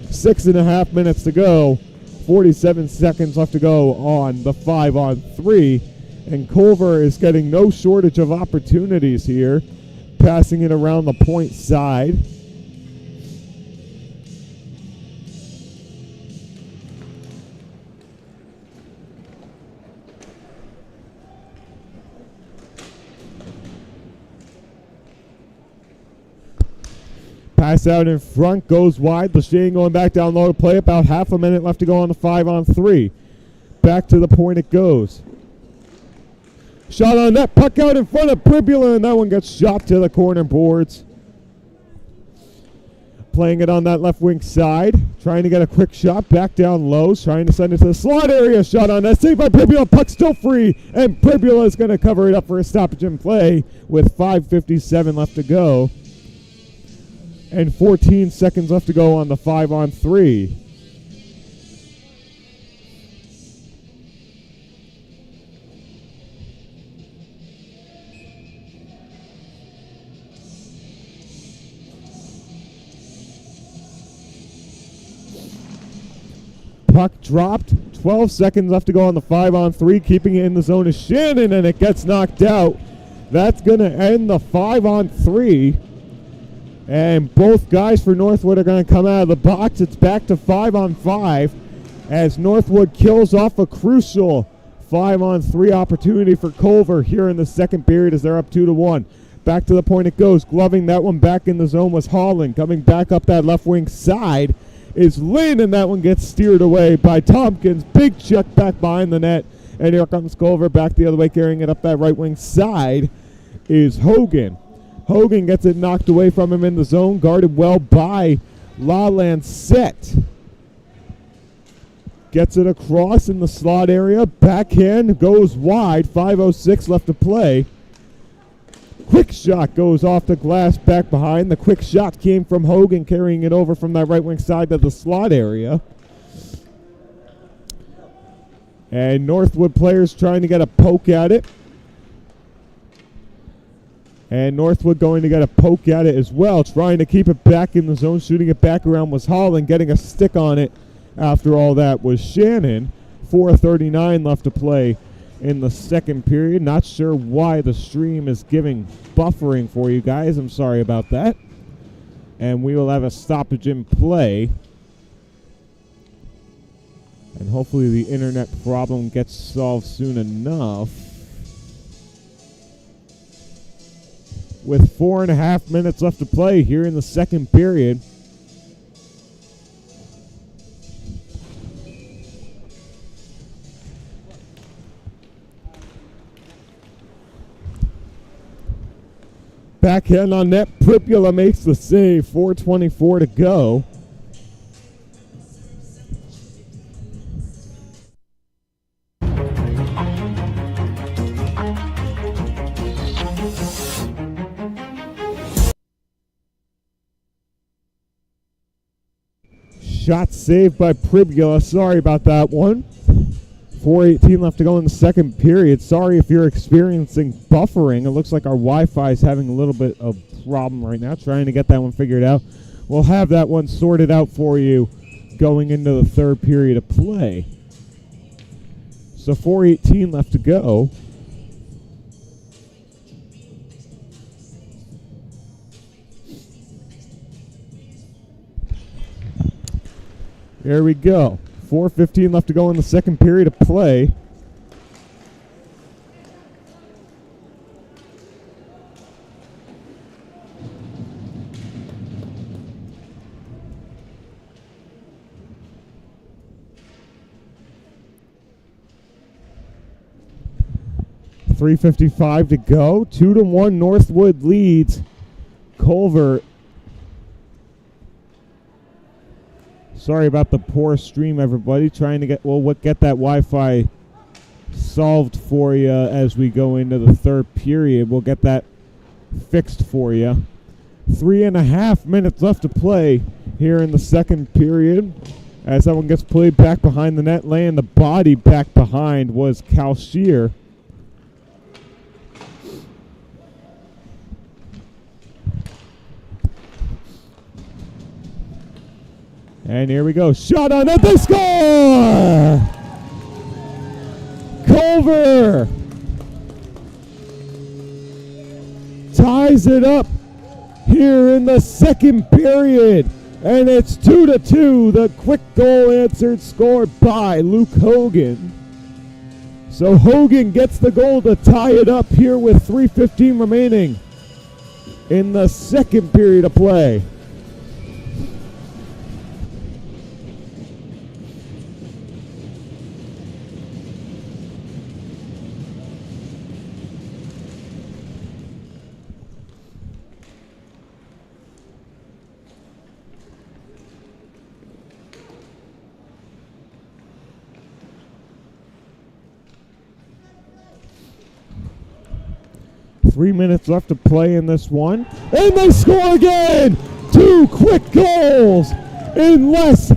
6.5 minutes to go. 47 seconds left to go on the 5-on-3. And Culver is getting no shortage of opportunities here. Passing it around the point side. Pass out in front, goes wide. Lashane going back down low to play. About half a minute left to go on the 5-on-3. Back to the point it goes. Shot on net, puck out in front of Pribula, and that one gets shot to the corner boards. Playing it on that left wing side. Trying to get a quick shot back down low. Trying to send it to the slot area. Shot on net, saved by Pribula. Puck still free, and Pribula is going to cover it up for a stoppage in play with 5:57 left to go. And 14 seconds left to go on the 5-on-3. Puck dropped. 12 seconds left to go on the 5-on-3. Keeping it in the zone is Shannon, and it gets knocked out. That's going to end the 5-on-3. And both guys for Northwood are going to come out of the box. It's back to 5-on-5 as Northwood kills off a crucial 5-on-3 opportunity for Culver here in the second period as they're up 2-1. Back to the point it goes. Gloving that one back in the zone was Holland. Coming back up that left wing side is Lynn, and that one gets steered away by Tompkins. Big check back behind the net. And here comes Culver back the other way, carrying it up that right wing side is Hogan. Hogan gets it knocked away from him in the zone, guarded well by LaLancette. Gets it across in the slot area. Backhand goes wide. 5:06 left to play. Quick shot goes off the glass back behind. The quick shot came from Hogan, carrying it over from that right wing side to the slot area. And Northwood players trying to get a poke at it. And Northwood going to get a poke at it as well, trying to keep it back in the zone. Shooting it back around was Holland. Getting a stick on it after all that was Shannon. 4:39 left to play in the second period. Not sure why the stream is giving buffering for you guys. I'm sorry about that. And we will have a stoppage in play. And hopefully the internet problem gets solved soon enough. With 4.5 minutes left to play here in the second period. Backhand on net. Pripula makes the save. 4:24 to go. Shot saved by Pribula. Sorry about that one. 4:18 left to go in the second period. Sorry if you're experiencing buffering. It looks like our Wi-Fi is having a little bit of problem right now. Trying to get that one figured out. We'll have that one sorted out for you going into the third period of play. So 4:18 left to go. There we go. 4:15 left to go in the second period of play. .355 to go. 2-1 Northwood leads Culver. Sorry about the poor stream, everybody. Trying to get that Wi-Fi solved for you as we go into the third period. We'll get that fixed for you. 3.5 minutes left to play here in the second period. As that one gets played back behind the net, laying the body back behind was Kalshear. And here we go. Shot on net. They score! Culver ties it up here in the second period. And it's 2-2. The quick goal answered, scored by Luke Hogan. So Hogan gets the goal to tie it up here with 3:15 remaining in the second period of play. Three minutes left to play in this one. And they score again! Two quick goals in less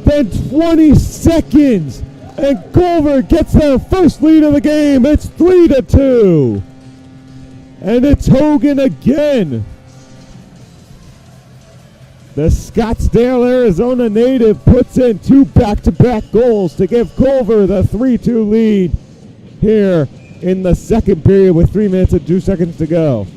than 20 seconds. And Culver gets their first lead of the game. It's 3-2. And it's Hogan again. The Scottsdale, Arizona native puts in two back-to-back goals to give Culver the 3-2 lead here in the second period with 3 minutes and 2 seconds to go.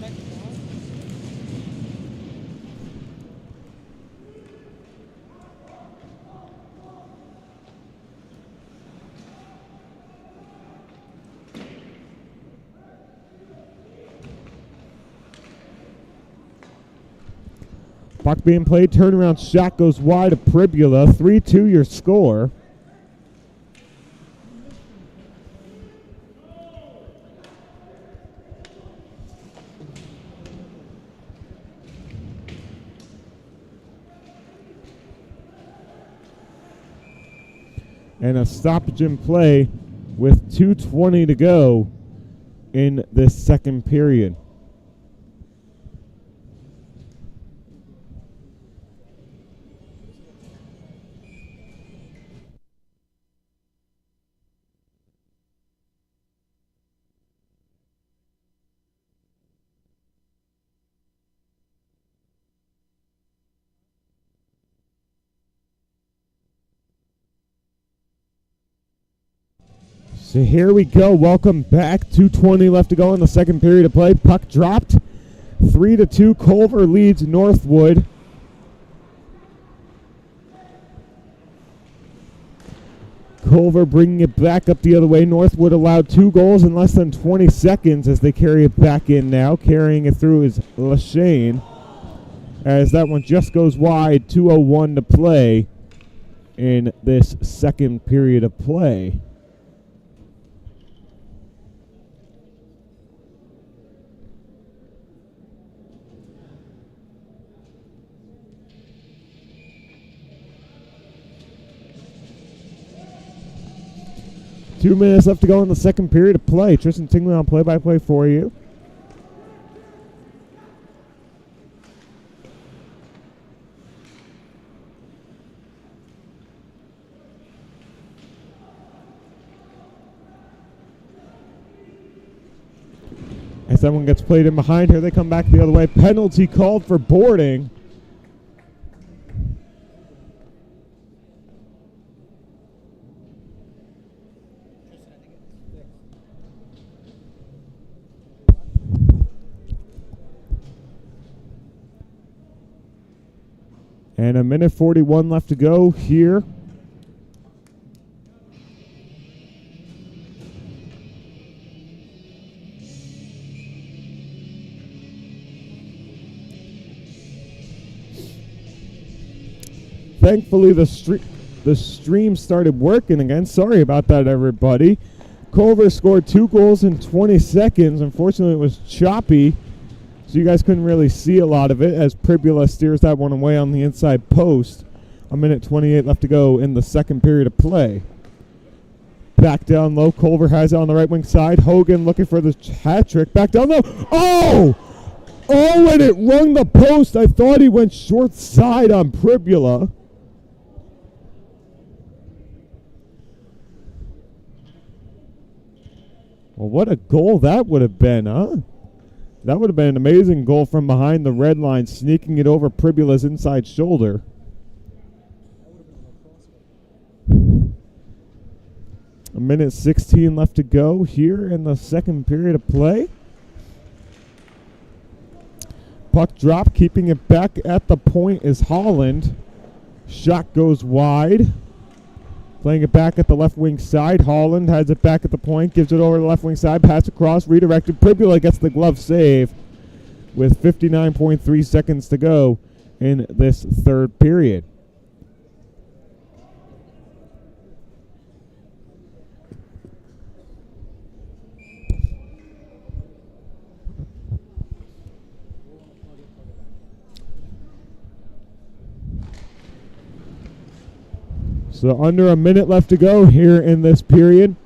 Puck being played, turnaround shot goes wide of Pribula. 3-2 your score. And a stoppage in play with 2:20 to go in this second period. So here we go. Welcome back. 2:20 left to go in the second period of play. Puck dropped. 3-2. Culver leads Northwood. Culver bringing it back up the other way. Northwood allowed 2 goals in less than 20 seconds as they carry it back in now. Carrying it through is Lashane. As that one just goes wide. 2:01 to play in this second period of play. Two minutes left to go in the second period of play. Tristan Tingley on play-by-play for you. As that one gets played in behind, here they come back the other way. Penalty called for boarding. And 1:41 left to go here. Thankfully, the stream started working again. Sorry about that, everybody. Culver scored 2 goals in 20 seconds. Unfortunately, it was choppy, so you guys couldn't really see a lot of it as Pribula steers that one away on the inside post. 1:28 left to go in the second period of play. Back down low. Culver has it on the right wing side. Hogan looking for the hat trick. Back down low. Oh! Oh, and it rung the post. I thought he went short side on Pribula. Well, what a goal that would have been, huh? That would have been an amazing goal from behind the red line, sneaking it over Pribula's inside shoulder. A 1:16 left to go here in the second period of play. Puck drop, keeping it back at the point is Holland. Shot goes wide. Playing it back at the left wing side. Holland has it back at the point, gives it over the left wing side, pass across, redirected. Pribula gets the glove save with 59.3 seconds to go in this third period. So under a minute left to go here in this period.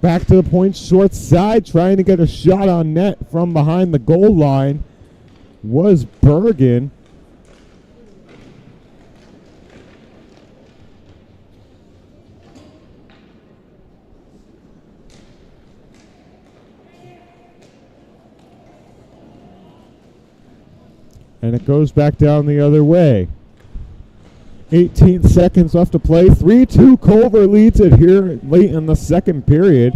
Back to the point, short side, trying to get a shot on net from behind the goal line was Bergen. And it goes back down the other way. 18 seconds left to play. 3-2. Culver leads it here late in the second period.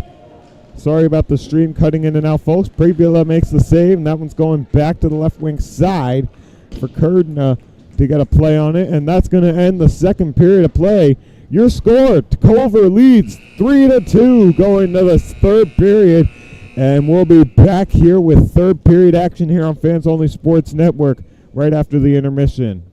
Sorry about the stream cutting in and out, folks. Pribula makes the save, and that one's going back to the left wing side for Kurdna to get a play on it. And that's going to end the second period of play. Your score, Culver leads 3-2 going to the third period. And we'll be back here with third period action here on Fans Only Sports Network right after the intermission.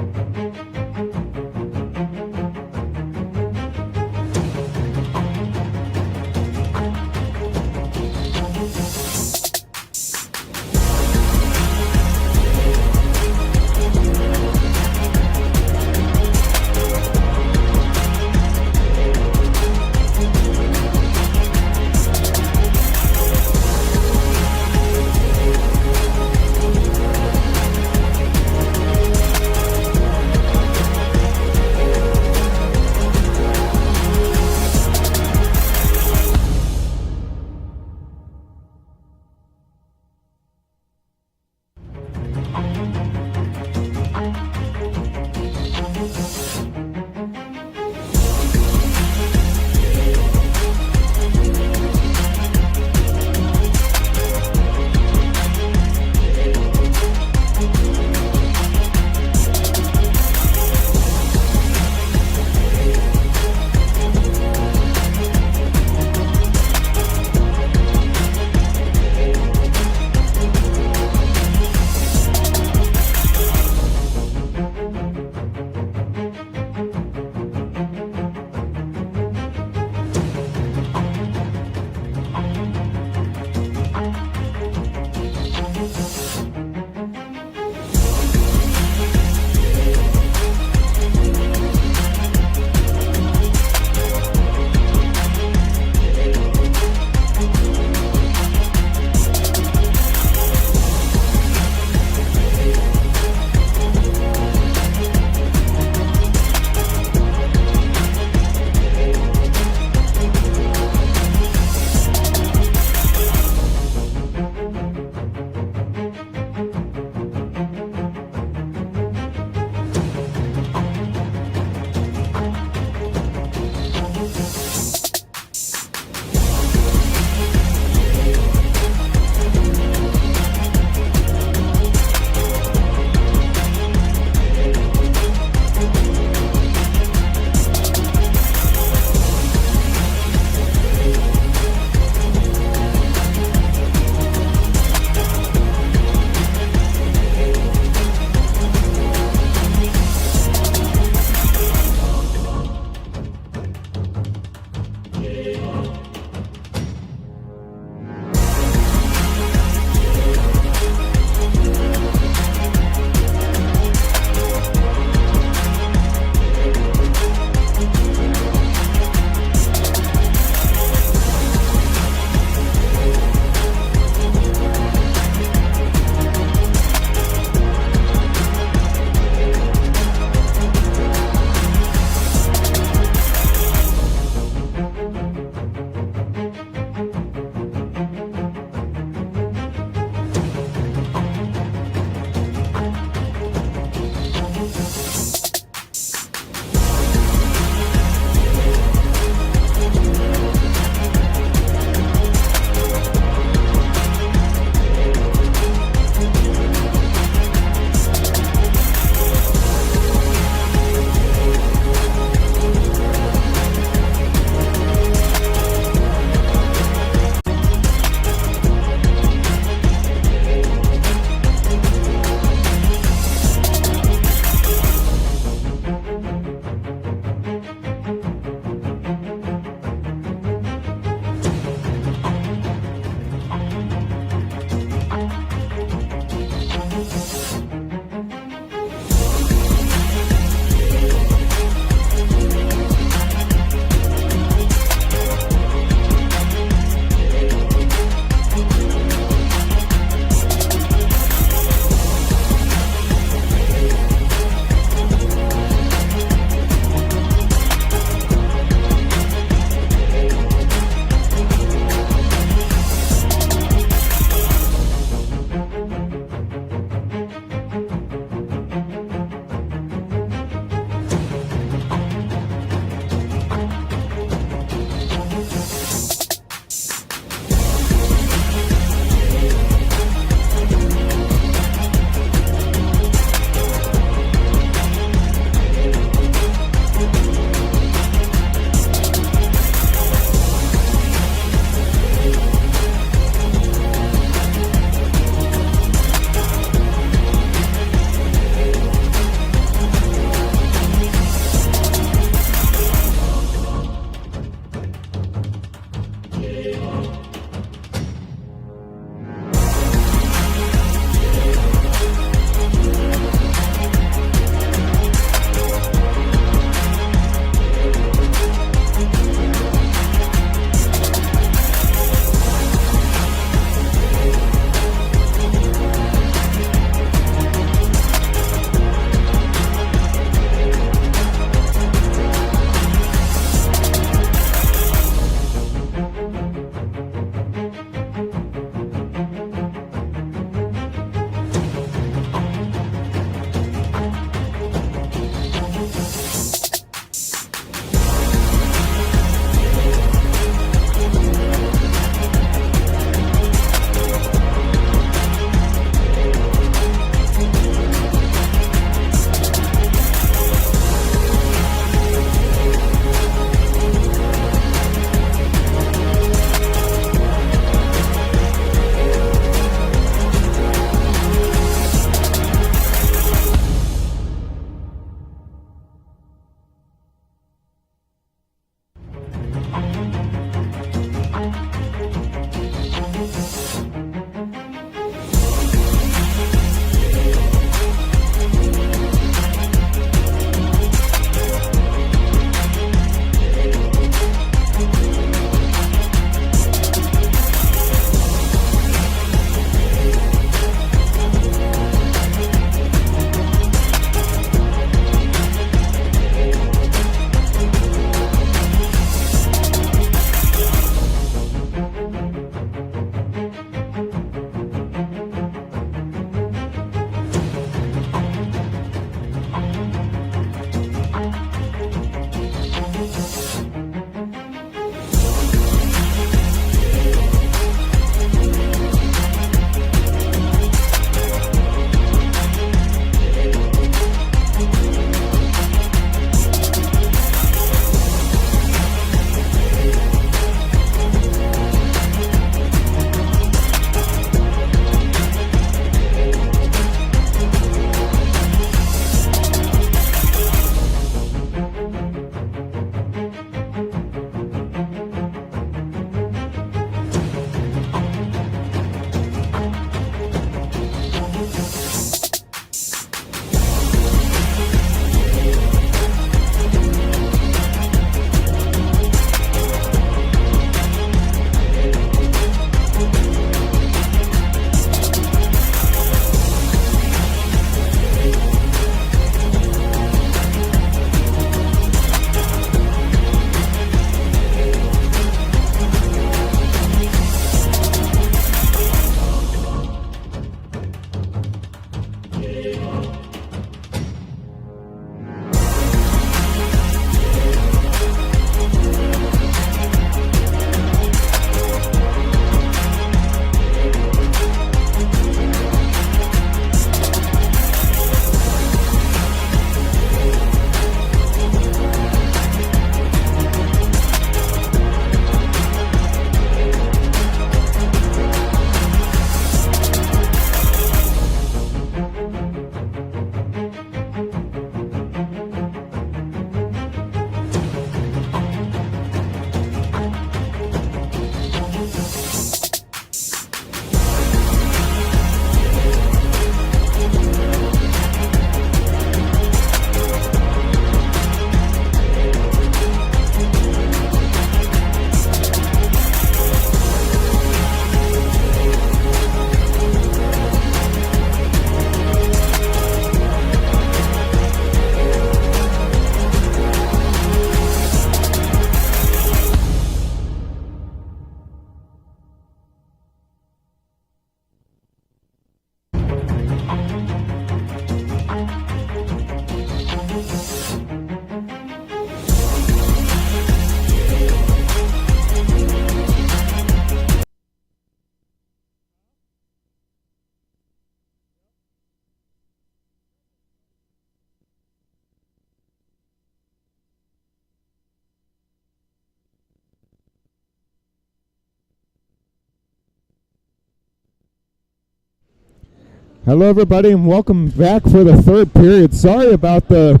Hello, everybody, and welcome back for the third period. Sorry about the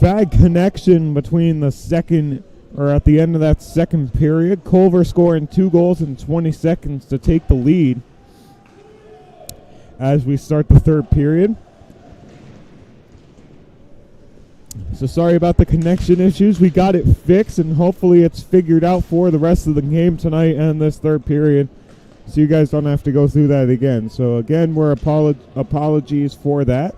bad connection between the second, or at the end of that second period. Culver scoring 2 goals in 20 seconds to take the lead as we start the third period. So sorry about the connection issues. We got it fixed, and hopefully it's figured out for the rest of the game tonight and this third period, so you guys don't have to go through that again. So again, we're apologies for that.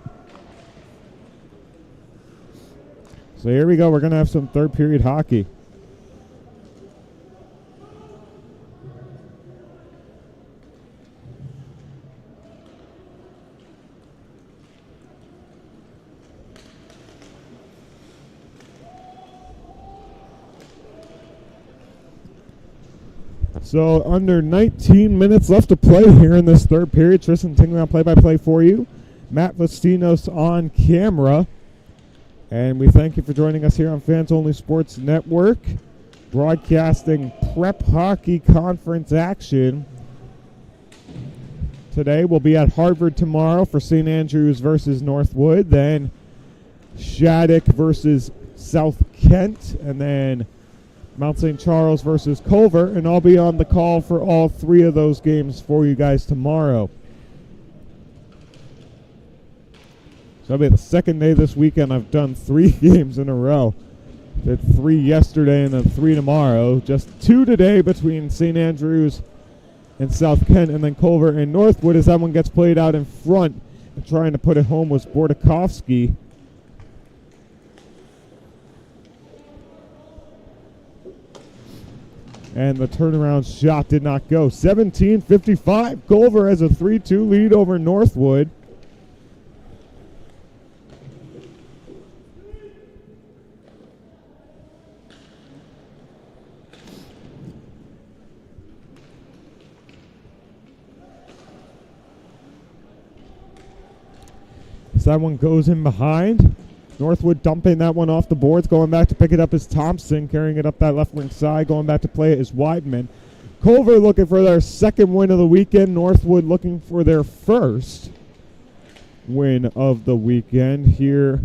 So here we go. We're going to have some third period hockey. So under 19 minutes left to play here in this third period. Tristan Tingley on play-by-play for you. Matt Vastinos on camera. And we thank you for joining us here on Fans Only Sports Network, broadcasting prep hockey conference action. Today we'll be at Harvard tomorrow for St. Andrews versus Northwood. Then Shattuck versus South Kent. And then Mount St. Charles versus Culver, and I'll be on the call for all 3 of those games for you guys tomorrow. So that'll be the second day this weekend. I've done 3 games in a row. Did 3 yesterday and then 3 tomorrow. Just 2 today between St. Andrews and South Kent, and then Culver and Northwood as that one gets played out in front. And trying to put it home was Bordakovsky. And the turnaround shot did not go. 17:55. Culver has a 3-2 lead over Northwood. So that one goes in behind. Northwood dumping that one off the boards. Going back to pick it up is Thompson. Carrying it up that left wing side. Going back to play it is Weidman. Culver looking for their second win of the weekend. Northwood looking for their first win of the weekend here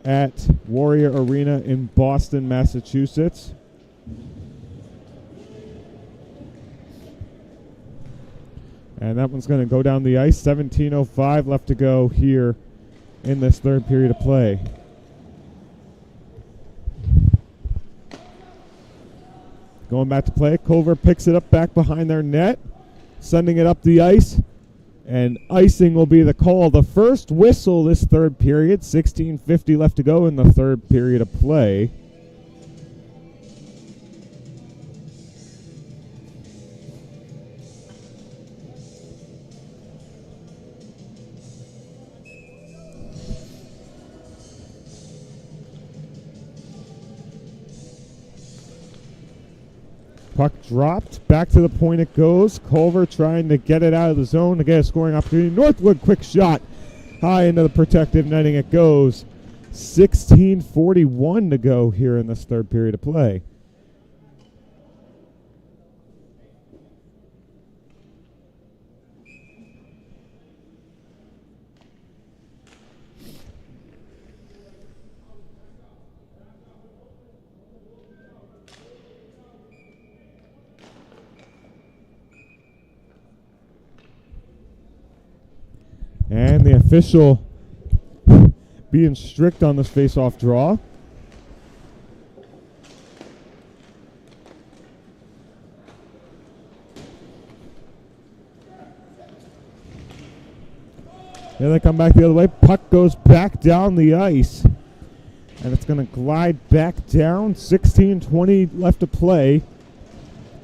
at Warrior Arena in Boston, Massachusetts. And that one's going to go down the ice. 17:05 left to go here in this third period of play. Going back to play, Culver picks it up back behind their net, sending it up the ice, and icing will be the call. The first whistle this third period. 16:50 left to go in the third period of play. Puck dropped. Back to the point it goes. Culver trying to get it out of the zone to get a scoring opportunity. Northwood, quick shot. High into the protective netting it goes. 16:41 to go here in this third period of play. And the official being strict on this face-off draw. Here they come back the other way. Puck goes back down the ice. And it's going to glide back down. 16:20 left to play.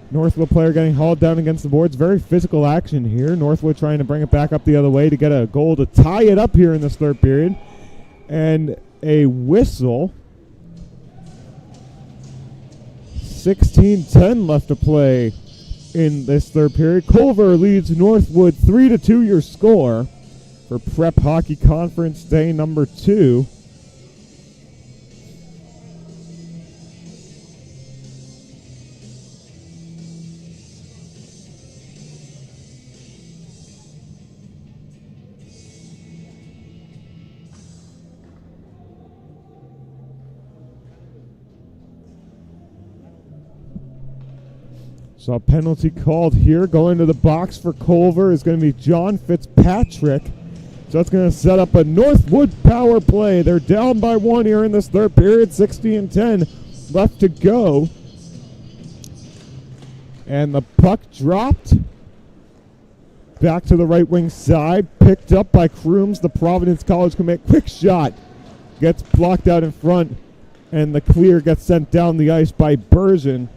Northwood player getting hauled down against the boards. Very physical action here. Northwood trying to bring it back up the other way to get a goal to tie it up here in this third period. And a whistle. 16:10 left to play in this third period. Culver leads Northwood 3-2 your score for Prep Hockey Conference Day number 2. So a penalty called here. Going to the box for Culver is going to be John Fitzpatrick. So it's going to set up a Northwood power play. They're down by 1 here in this third period. 60-10 left to go. And the puck dropped back to the right wing side. Picked up by Crooms. The Providence College commit. Quick shot. Gets blocked out in front. And the clear gets sent down the ice by Bergen.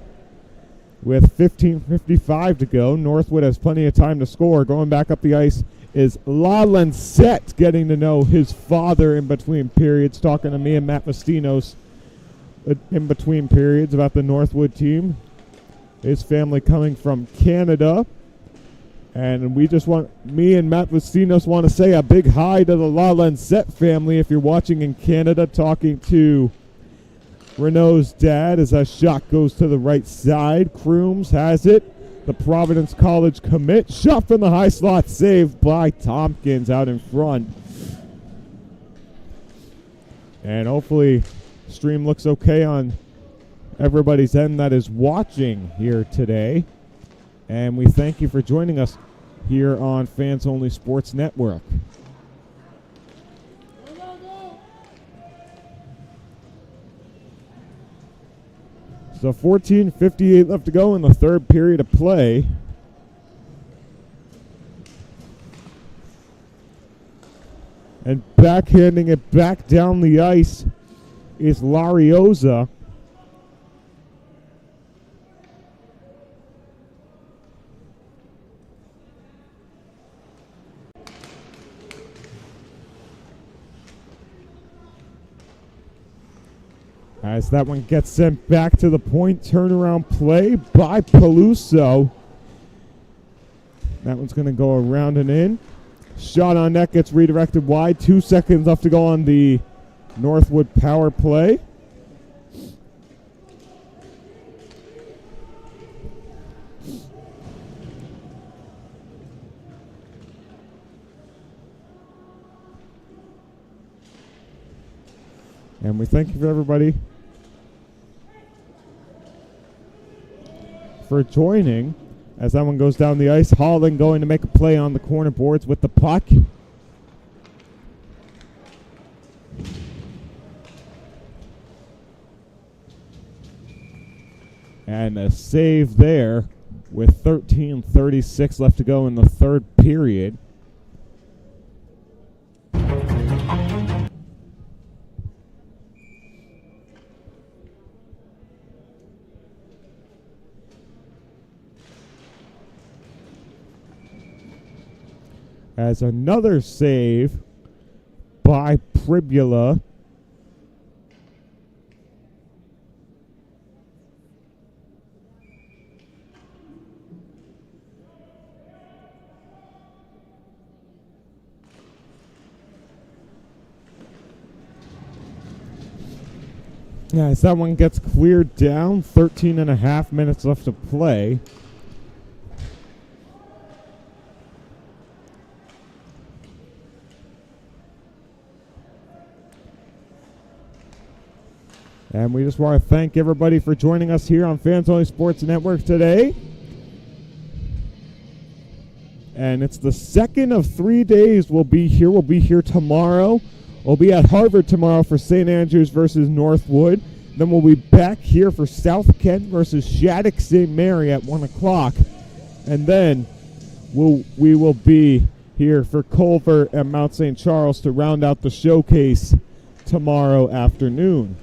With 15:55 to go, Northwood has plenty of time to score. Going back up the ice is La Lancette, getting to know his father in between periods, talking to me and Matt Fastinos in between periods about the Northwood team. His family coming from Canada. And me and Matt Fastinos want to say a big hi to the La Lancette family if you're watching in Canada, talking to Renault's dad as a shot goes to the right side. Crooms has it. The Providence College commit. Shot from the high slot, saved by Tompkins out in front. And hopefully stream looks okay on everybody's end that is watching here today. And we thank you for joining us here on Fans Only Sports Network. So 14:58 left to go in the third period of play. And backhanding it back down the ice is Larioza. As that one gets sent back to the point, turnaround play by Peluso. That one's going to go around and in. Shot on net gets redirected wide. 2 seconds left to go on the Northwood power play. And we thank you for everybody for joining as that one goes down the ice. Holland going to make a play on the corner boards with the puck. And a save there with 13:36 left to go in the third period. As another save by Pribula. As that one gets cleared down, 13.5 minutes left to play. And we just want to thank everybody for joining us here on Fans Only Sports Network today. And it's the second of 3 days we'll be here. We'll be here tomorrow. We'll be at Harvard tomorrow for St. Andrews versus Northwood. Then we'll be back here for South Kent versus Shattuck St. Mary at 1 o'clock. And then we will be here for Culver and Mount St. Charles to round out the showcase tomorrow afternoon.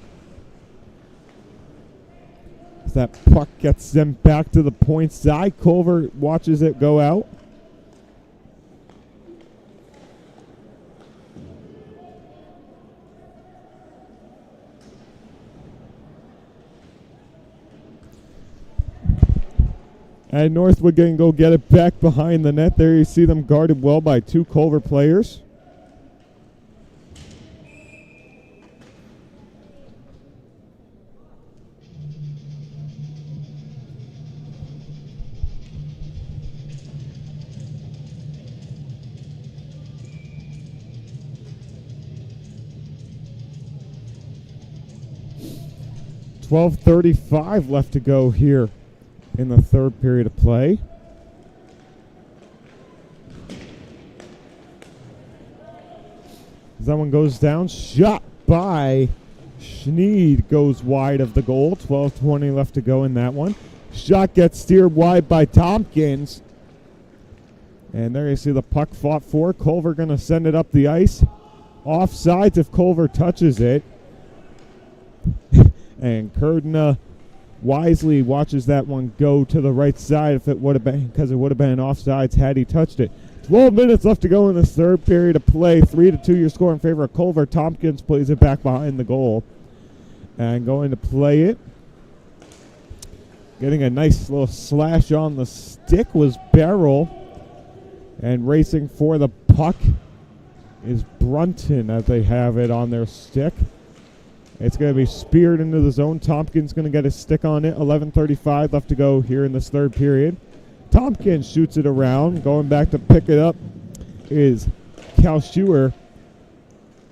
As that puck gets sent back to the point side, Culver watches it go out. And Northwood can go get it back behind the net. There you see them guarded well by two Culver players. .12:35 left to go here in the third period of play. As that one goes down, shot by Schneed goes wide of the goal. 12:20 left to go in that one. Shot gets steered wide by Tompkins. And there you see the puck fought for. Culver going to send it up the ice. Offsides if Culver touches it. And Kurdna wisely watches that one go to the right side if it would have been, because it would have been offsides had he touched it. 12 minutes left to go in this third period of play. 3-2 your score in favor of Culver. Tompkins plays it back behind the goal. And going to play it. Getting a nice little slash on the stick was Barrel. And racing for the puck is Brunton as they have it on their stick. It's going to be speared into the zone. Tompkins going to get a stick on it. 11:35 left to go here in this third period. Tompkins shoots it around. Going back to pick it up is Kalschuer.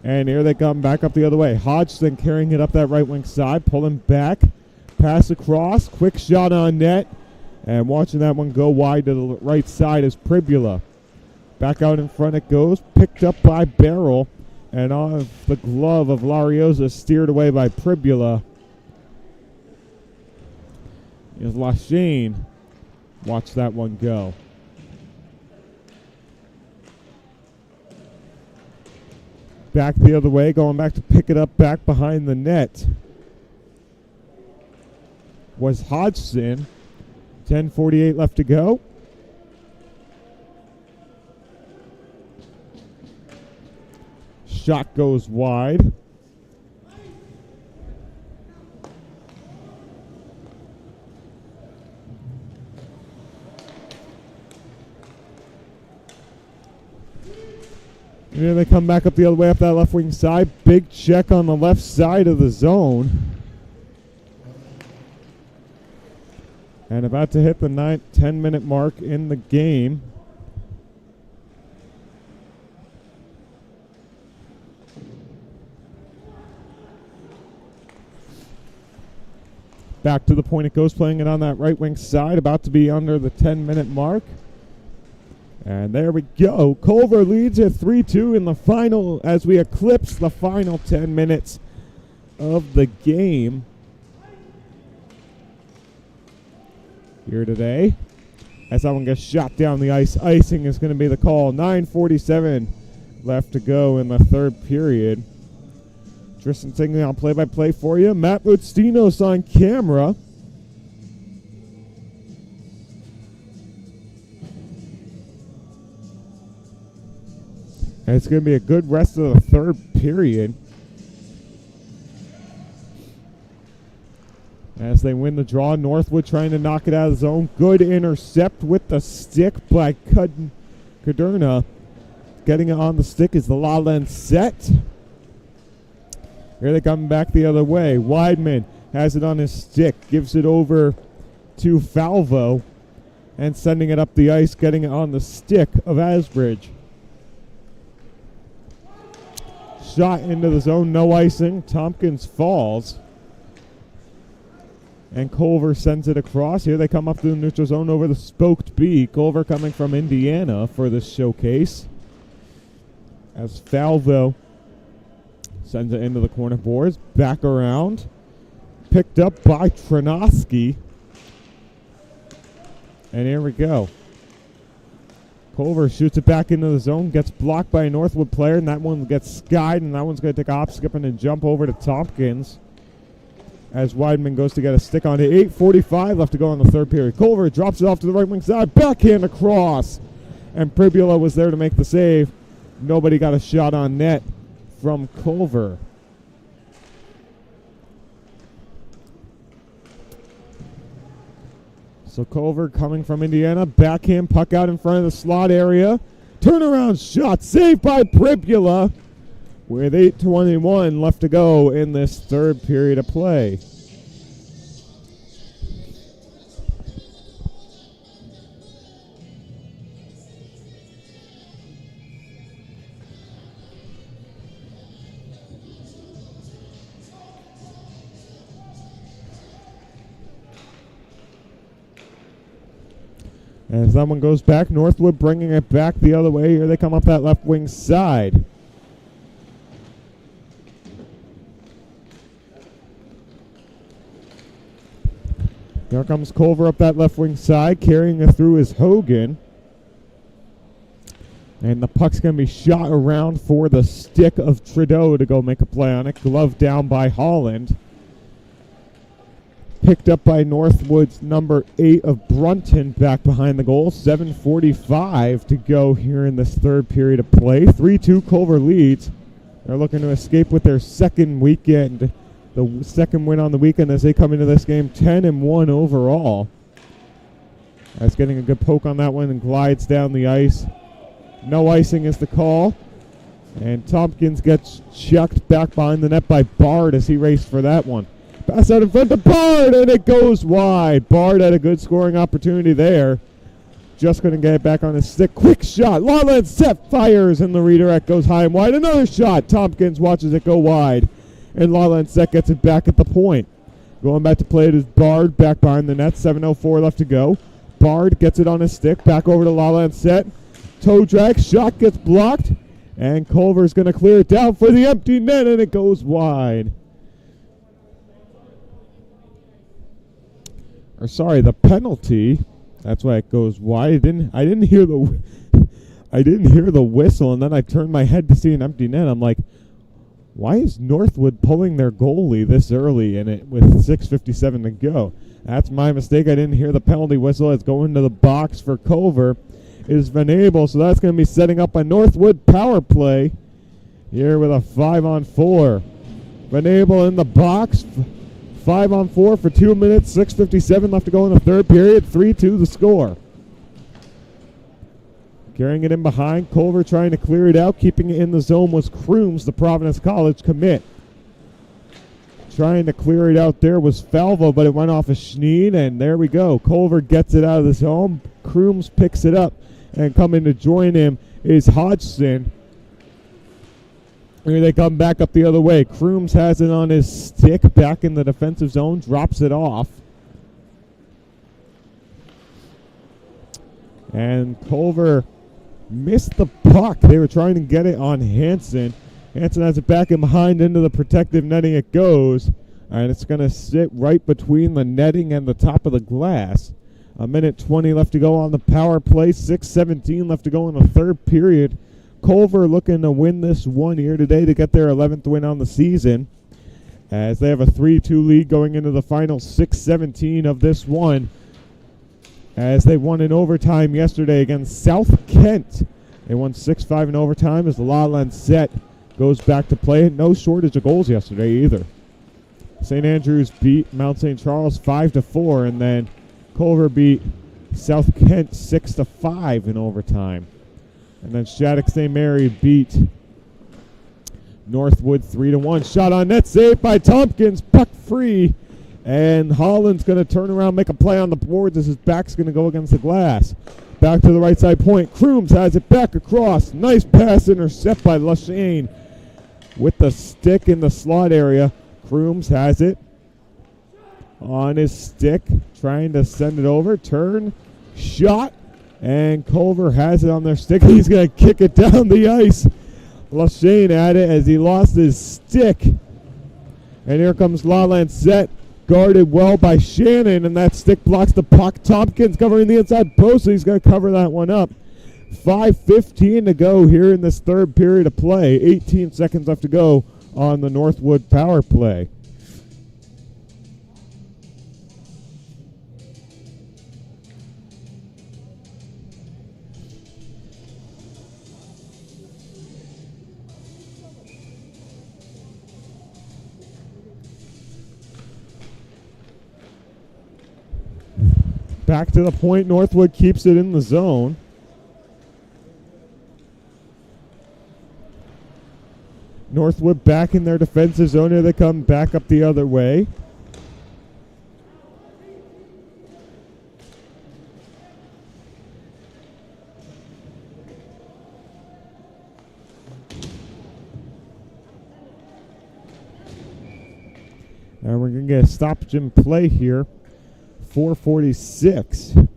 And here they come back up the other way. Hodgson carrying it up that right wing side. Pulling back. Pass across. Quick shot on net. And watching that one go wide to the right side is Pribula. Back out in front it goes. Picked up by Barrel. And off the glove of Lariosa, steered away by Pribula. Is Lachine. Watch that one go. Back the other way, going back to pick it up back behind the net was Hodgson. 10:48 left to go. Shot goes wide. And here they come back up the other way up that left wing side. Big check on the left side of the zone. And about to hit the 10-minute mark in the game. Back to the point it goes, playing it on that right wing side, about to be under the 10-minute mark. And there we go. Culver leads at 3-2 in the final as we eclipse the final 10 minutes of the game here today. As that one gets shot down the ice, icing is going to be the call. 9:47 left to go in the third period. Tristan Tingley on play-by-play for you. Matt Lustinos on camera. And it's going to be a good rest of the third period as they win the draw. Northwood trying to knock it out of the zone. Good intercept with the stick by Kudrna. Getting it on the stick is the Lawland set. Here they come back the other way. Weidman has it on his stick. Gives it over to Falvo. And sending it up the ice. Getting it on the stick of Asbridge. Shot into the zone. No icing. Tompkins falls. And Culver sends it across. Here they come up to the neutral zone over the spoked B. Culver coming from Indiana for this showcase. As Falvo sends it into the corner boards. Back around. Picked up by Tronoski. And here we go. Culver shoots it back into the zone. Gets blocked by a Northwood player. And that one gets skied. And that one's going to take a hop, skipping, and jump over to Tompkins. As Weidman goes to get a stick on it. 8:45 left to go in the third period. Culver drops it off to the right wing side. Backhand across. And Pribula was there to make the save. Nobody got a shot on net from Culver. So Culver coming from Indiana. Backhand puck out in front of the slot area. Turnaround shot saved by Pribula with 8:21 left to go in this third period of play. As that one goes back, Northwood bringing it back the other way. Here they come up that left wing side. Here comes Culver up that left wing side, carrying it through is Hogan. And the puck's going to be shot around for the stick of Trudeau to go make a play on it. Glove down by Holland. Picked up by Northwood's number 8 of Brunton back behind the goal. 7:45 to go here in this third period of play. 3-2 Culver leads. They're looking to escape with their second weekend. The second win on the weekend as they come into this game 10-1 overall. That's getting a good poke on that one and glides down the ice. No icing is the call. And Tompkins gets chucked back behind the net by Bard as he raced for that one. Pass out in front to Bard and it goes wide. Bard had a good scoring opportunity there. Just couldn't get it back on his stick. Quick shot. Lawland set fires and the redirect goes high and wide. Another shot. Tompkins watches it go wide. And Lawland set gets it back at the point. Going back to play it is Bard back behind the net. 7:04 left to go. Bard gets it on his stick. Back over to Lawland set. Toe drag. Shot gets blocked. And Culver's going to clear it down for the empty net and it goes wide. Or sorry, the penalty. That's why it goes wide. I didn't hear the whistle, and then I turned my head to see an empty net. I'm like, why is Northwood pulling their goalie this early in it with 6:57 to go? That's my mistake. I didn't hear the penalty whistle. It's going to the box for Culver. It is Van Abel, so that's going to be setting up a Northwood power play here with a 5-on-4. Van Abel in the box. 5-on-4 for 2 minutes. 6:57 left to go in the third period. 3-2 the score. Carrying it in behind. Culver trying to clear it out. Keeping it in the zone was Crooms, the Providence College commit. Trying to clear it out there was Falvo, but it went off of Schneed, and there we go. Culver gets it out of the zone. Crooms picks it up, and coming to join him is Hodgson. Here they come back up the other way. Crooms has it on his stick back in the defensive zone, drops it off. And Culver missed the puck. They were trying to get it on Hansen. Hansen has it back and behind into the protective netting it goes. And it's going to sit right between the netting and the top of the glass. 1:20 left to go on the power play. 6:17 left to go in the third period. Culver looking to win this one here today to get their 11th win on the season. As they have a 3-2 lead going into the final 6:17 of this one. As they won in overtime yesterday against South Kent. They won 6-5 in overtime as the Lawland set goes back to play. No shortage of goals yesterday either. St. Andrews beat Mount St. Charles 5-4, and then Culver beat South Kent 6-5 in overtime. And then Shattuck St. Mary beat Northwood 3-1. Shot on net, saved by Tompkins, puck free. And Holland's going to turn around, make a play on the boards as his back's going to go against the glass. Back to the right side point. Crooms has it back across. Nice pass intercept by Lashane with the stick in the slot area. Crooms has it on his stick, trying to send it over. Turn, shot, and Culver has it on their stick. He's going to kick it down the ice. Lashane at it as he lost his stick. And here comes Lawland set. Guarded well by Shannon, and that stick blocks the puck. Tompkins covering the inside post, so he's going to cover that one up. 5:15 to go here in this third period of play. 18 seconds left to go on the Northwood power play. Back to the point. Northwood keeps it in the zone. Northwood back in their defensive zone. Here they come back up the other way. And we're going to get a stoppage in play here. 4:46.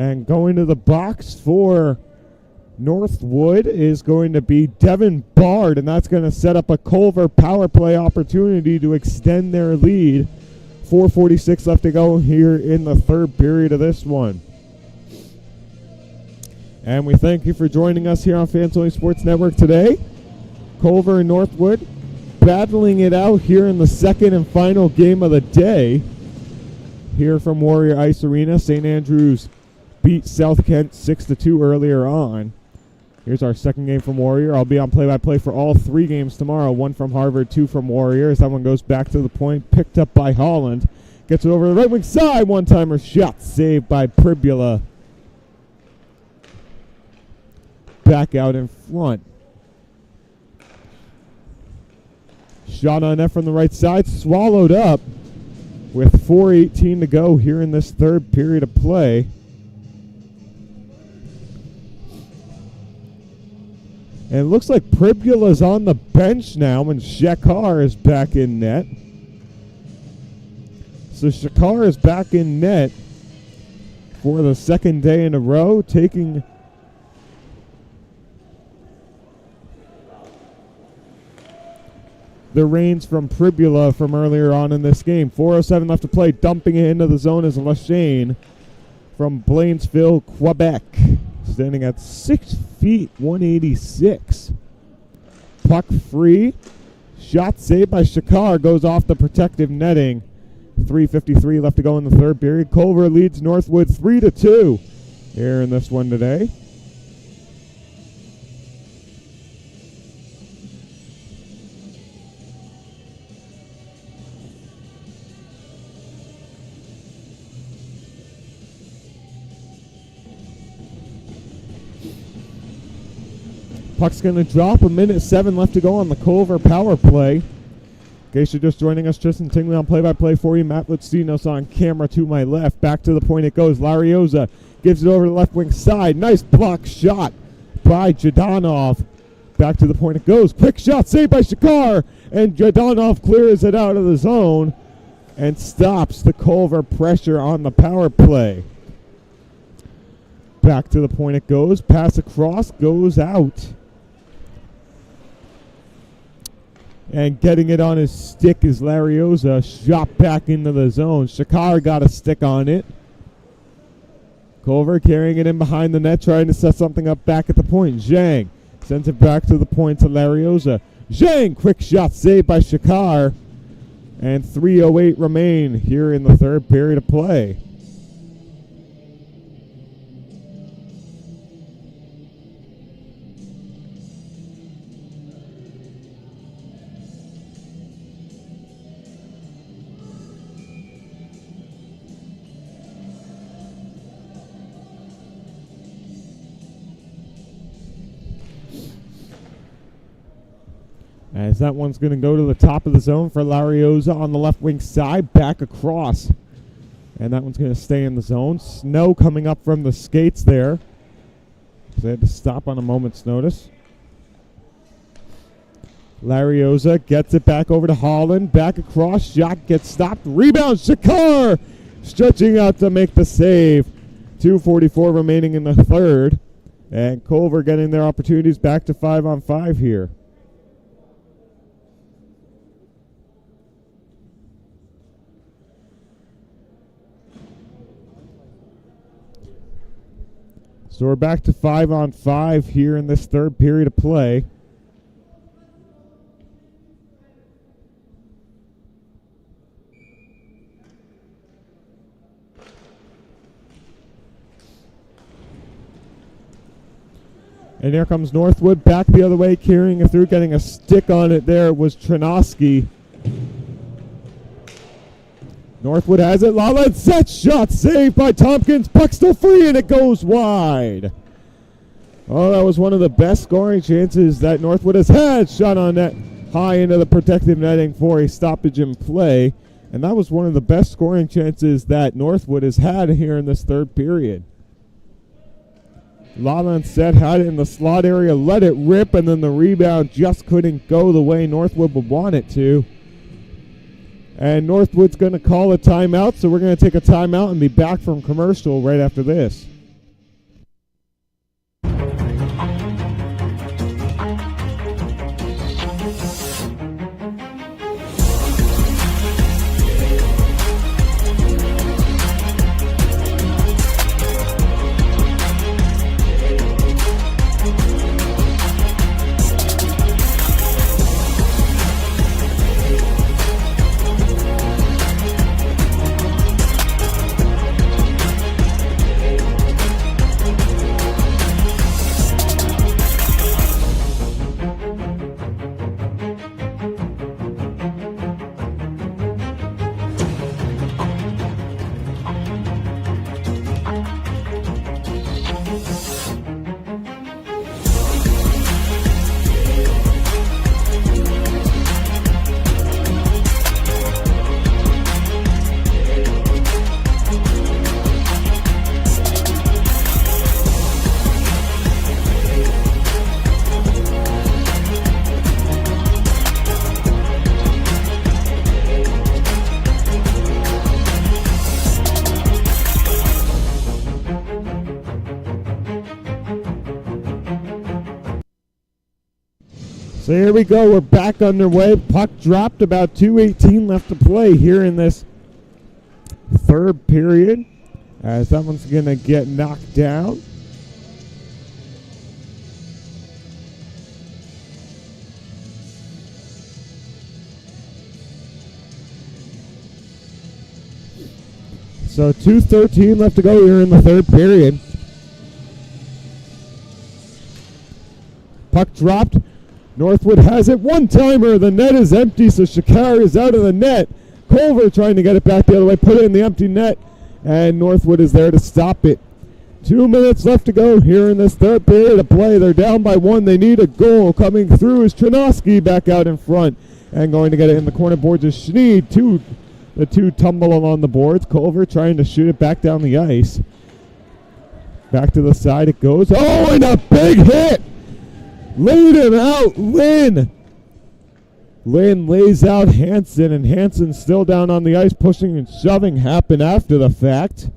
And going to the box for Northwood is going to be Devin Bard, and that's going to set up a Culver power play opportunity to extend their lead. 4:46 left to go here in the third period of this one. And we thank you for joining us here on Fans Only Sports Network today. Culver and Northwood battling it out here in the second and final game of the day. Here from Warrior Ice Arena, St. Andrews beat South Kent 6-2 earlier on. Here's our second game from Warrior. I'll be on play-by-play for all three games tomorrow. One from Harvard, two from Warrior. As that one goes back to the point, picked up by Holland. Gets it over the right wing side. One-timer shot saved by Pribula. Back out in front. Shot on net from the right side. Swallowed up with 4:18 to go here in this third period of play. And it looks like Pribula's on the bench now, and Shekar is back in net. So Shekar is back in net for the second day in a row, taking the reins from Pribula from earlier on in this game. 4:07 left to play. Dumping it into the zone is Lachane from Blanesville, Quebec. Standing at 6 feet, 186. Puck free. Shot saved by Shekar. Goes off the protective netting. 3:53 left to go in the third period. Culver leads Northwood 3-2 here in this one today. Puck's going to drop. 1:07 left to go on the Culver power play. In case you're just joining us, Tristan Tingley on play-by-play for you. Matt Lutsinos on camera to my left. Back to the point it goes. Larioza gives it over the left wing side. Nice block shot by Jadonov. Back to the point it goes. Quick shot saved by Shekar. And Jadonov clears it out of the zone and stops the Culver pressure on the power play. Back to the point it goes. Pass across. Goes out. And getting it on his stick is Larioza. Shot back into the zone. Shekar got a stick on it. Culver carrying it in behind the net, trying to set something up back at the point. Zhang sends it back to the point to Larioza. Zhang, quick shot saved by Shekar. And 3:08 remain here in the third period of play. As that one's going to go to the top of the zone for Larioza on the left wing side, back across. And that one's going to stay in the zone. Snow coming up from the skates there. So they had to stop on a moment's notice. Larioza gets it back over to Holland. Back across. Shot gets stopped. Rebound. Shekar stretching out to make the save. 2:44 remaining in the third. And Culver getting their opportunities back to 5-on-5 here. So we're back to 5-on-5 here in this third period of play. And here comes Northwood back the other way, carrying it through, getting a stick on it there was Tronoski. Northwood has it. Lala set shot saved by Tompkins. Puck still free and it goes wide. Oh, that was one of the best scoring chances that Northwood has had. Shot on net high into the protective netting for a stoppage in play. And that was one of the best scoring chances that Northwood has had here in this third period. Lala set had it in the slot area, let it rip, and then the rebound just couldn't go the way Northwood would want it to. And Northwood's going to call a timeout, so we're going to take a timeout and be back from commercial right after this. So here we go. We're back underway. Puck dropped, about 2:18 left to play here in this third period, as that one's going to get knocked down. So 2:13 left to go here in the third period. Puck dropped. Northwood has it. One-timer. The net is empty, so Shakar is out of the net. Culver trying to get it back the other way, put it in the empty net, and Northwood is there to stop it. 2 minutes left to go here in this third period of play. They're down by one. They need a goal. Coming through is Tronoski back out in front, and going to get it in the corner boards is Schneid. The two tumble along the boards. Culver trying to shoot it back down the ice. Back to the side it goes. Oh, and a big hit! Laid him out, Lynn. Lynn lays out Hansen, and Hansen still down on the ice. Pushing and shoving happened after the fact.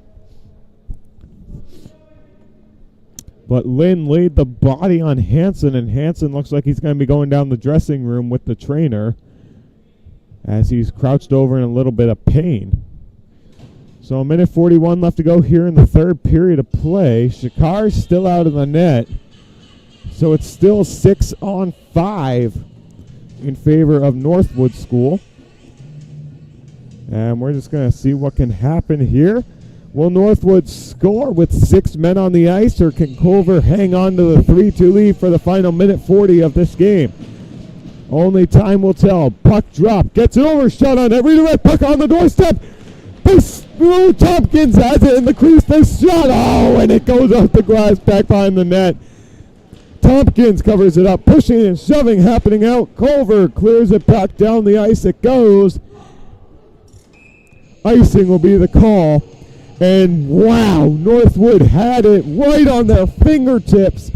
But Lynn laid the body on Hansen, and Hansen looks like he's going to be going down the dressing room with the trainer as he's crouched over in a little bit of pain. So a minute 41 left to go here in the third period of play. Shakar's still out of the net. So it's still 6-on-5 in favor of Northwood School. And we're just going to see what can happen here. Will Northwood score with 6 men on the ice, or can Culver hang on to the 3-2 lead for the final minute 40 of this game? Only time will tell. Puck drop. Gets it over. Shot on every direct. Puck on the doorstep. Tompkins has it in the crease. They shot. Oh, and it goes off the glass back behind the net. Tompkins covers it up, pushing and shoving happening out. Culver clears it back down the ice. It goes. Icing will be the call. And wow, Northwood had it right on their fingertips.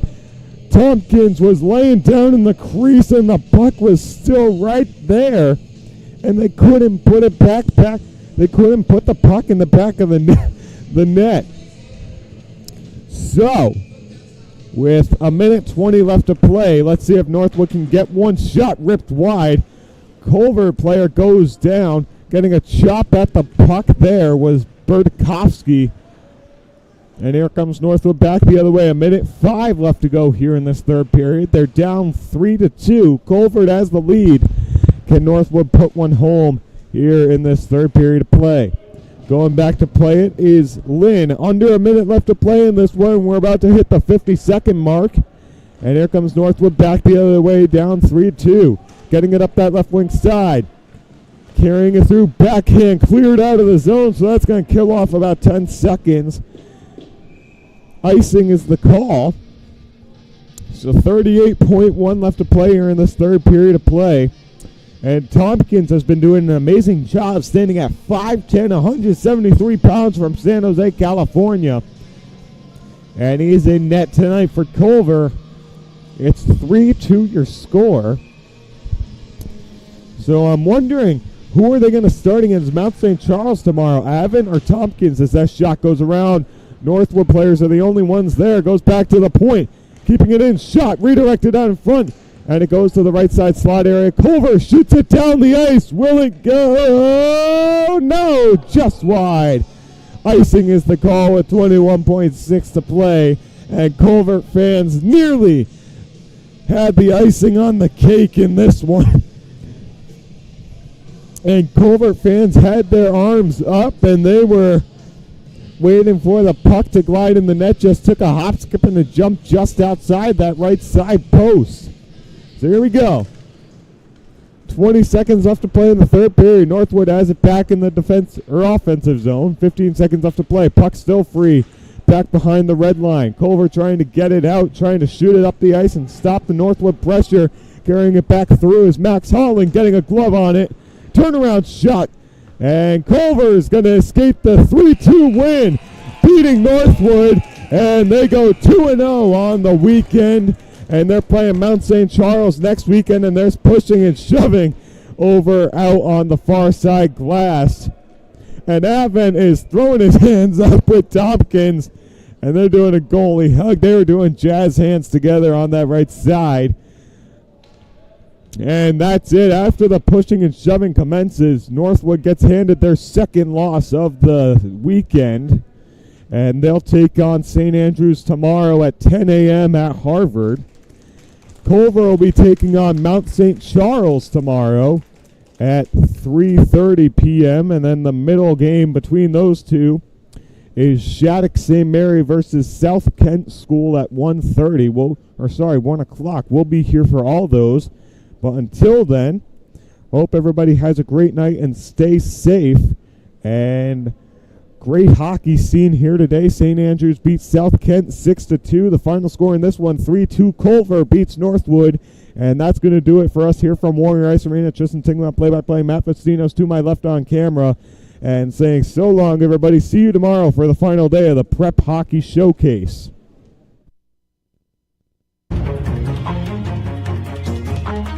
Tompkins was laying down in the crease, and the puck was still right there. And they couldn't put it back. They couldn't put the puck in the back of the net. So, with a minute 20 left to play, let's see if Northwood can get one shot ripped wide. Culver player goes down. Getting a chop at the puck there was Bertkovsky. And here comes Northwood back the other way. A minute 5 left to go here in this third period. They're down 3-2. Culver has the lead. Can Northwood put one home here in this third period of play? Going back to play it is Lynn. Under a minute left to play in this one. We're about to hit the 50-second mark. And here comes Northwood back the other way, down 3-2. Getting it up that left wing side. Carrying it through, backhand, cleared out of the zone, so that's going to kill off about 10 seconds. Icing is the call. So 38.1 left to play here in this third period of play. And Tompkins has been doing an amazing job, standing at 5'10", 173 pounds from San Jose, California. And he's in net tonight for Culver. It's 3-2 your score. So I'm wondering, who are they going to start against Mount St. Charles tomorrow? Avon or Tompkins as that shot goes around? Northwood players are the only ones there. Goes back to the point. Keeping it in. Shot redirected out in front. And it goes to the right side slot area. Culver shoots it down the ice. Will it go? No, just wide. Icing is the call with 21.6 to play. And Culver fans nearly had the icing on the cake in this one. And Culver fans had their arms up, and they were waiting for the puck to glide in the net. Just took a hop, skip, and a jump just outside that right side post. So here we go. 20 seconds left to play in the third period. Northwood has it back in the defense or offensive zone. 15 seconds left to play. Puck still free. Back behind the red line. Culver trying to get it out, trying to shoot it up the ice and stop the Northwood pressure. Carrying it back through is Max Holland, getting a glove on it. Turnaround shot. And Culver is going to escape the 3-2 win, beating Northwood. And they go 2-0 on the weekend. And they're playing Mount St. Charles next weekend, and they're pushing and shoving over out on the far side glass. And Avon is throwing his hands up with Tompkins, and they're doing a goalie hug. They were doing jazz hands together on that right side. And that's it. After the pushing and shoving commences, Northwood gets handed their second loss of the weekend. And they'll take on St. Andrews tomorrow at 10 a.m. at Harvard. Culver will be taking on Mount St. Charles tomorrow at 3:30 p.m. And then the middle game between those two is Shattuck St. Mary versus South Kent School at 1:30. 1 o'clock. We'll be here for all those. But until then, hope everybody has a great night and stay safe. And great hockey scene here today. St. Andrews beats South Kent 6-2. The final score in this one, 3-2. Culver beats Northwood. And that's going to do it for us here from Warrior Ice Arena. Tristan Tingler, play-by-play. Matt Fastinos to my left on camera. And saying so long, everybody. See you tomorrow for the final day of the Prep Hockey Showcase.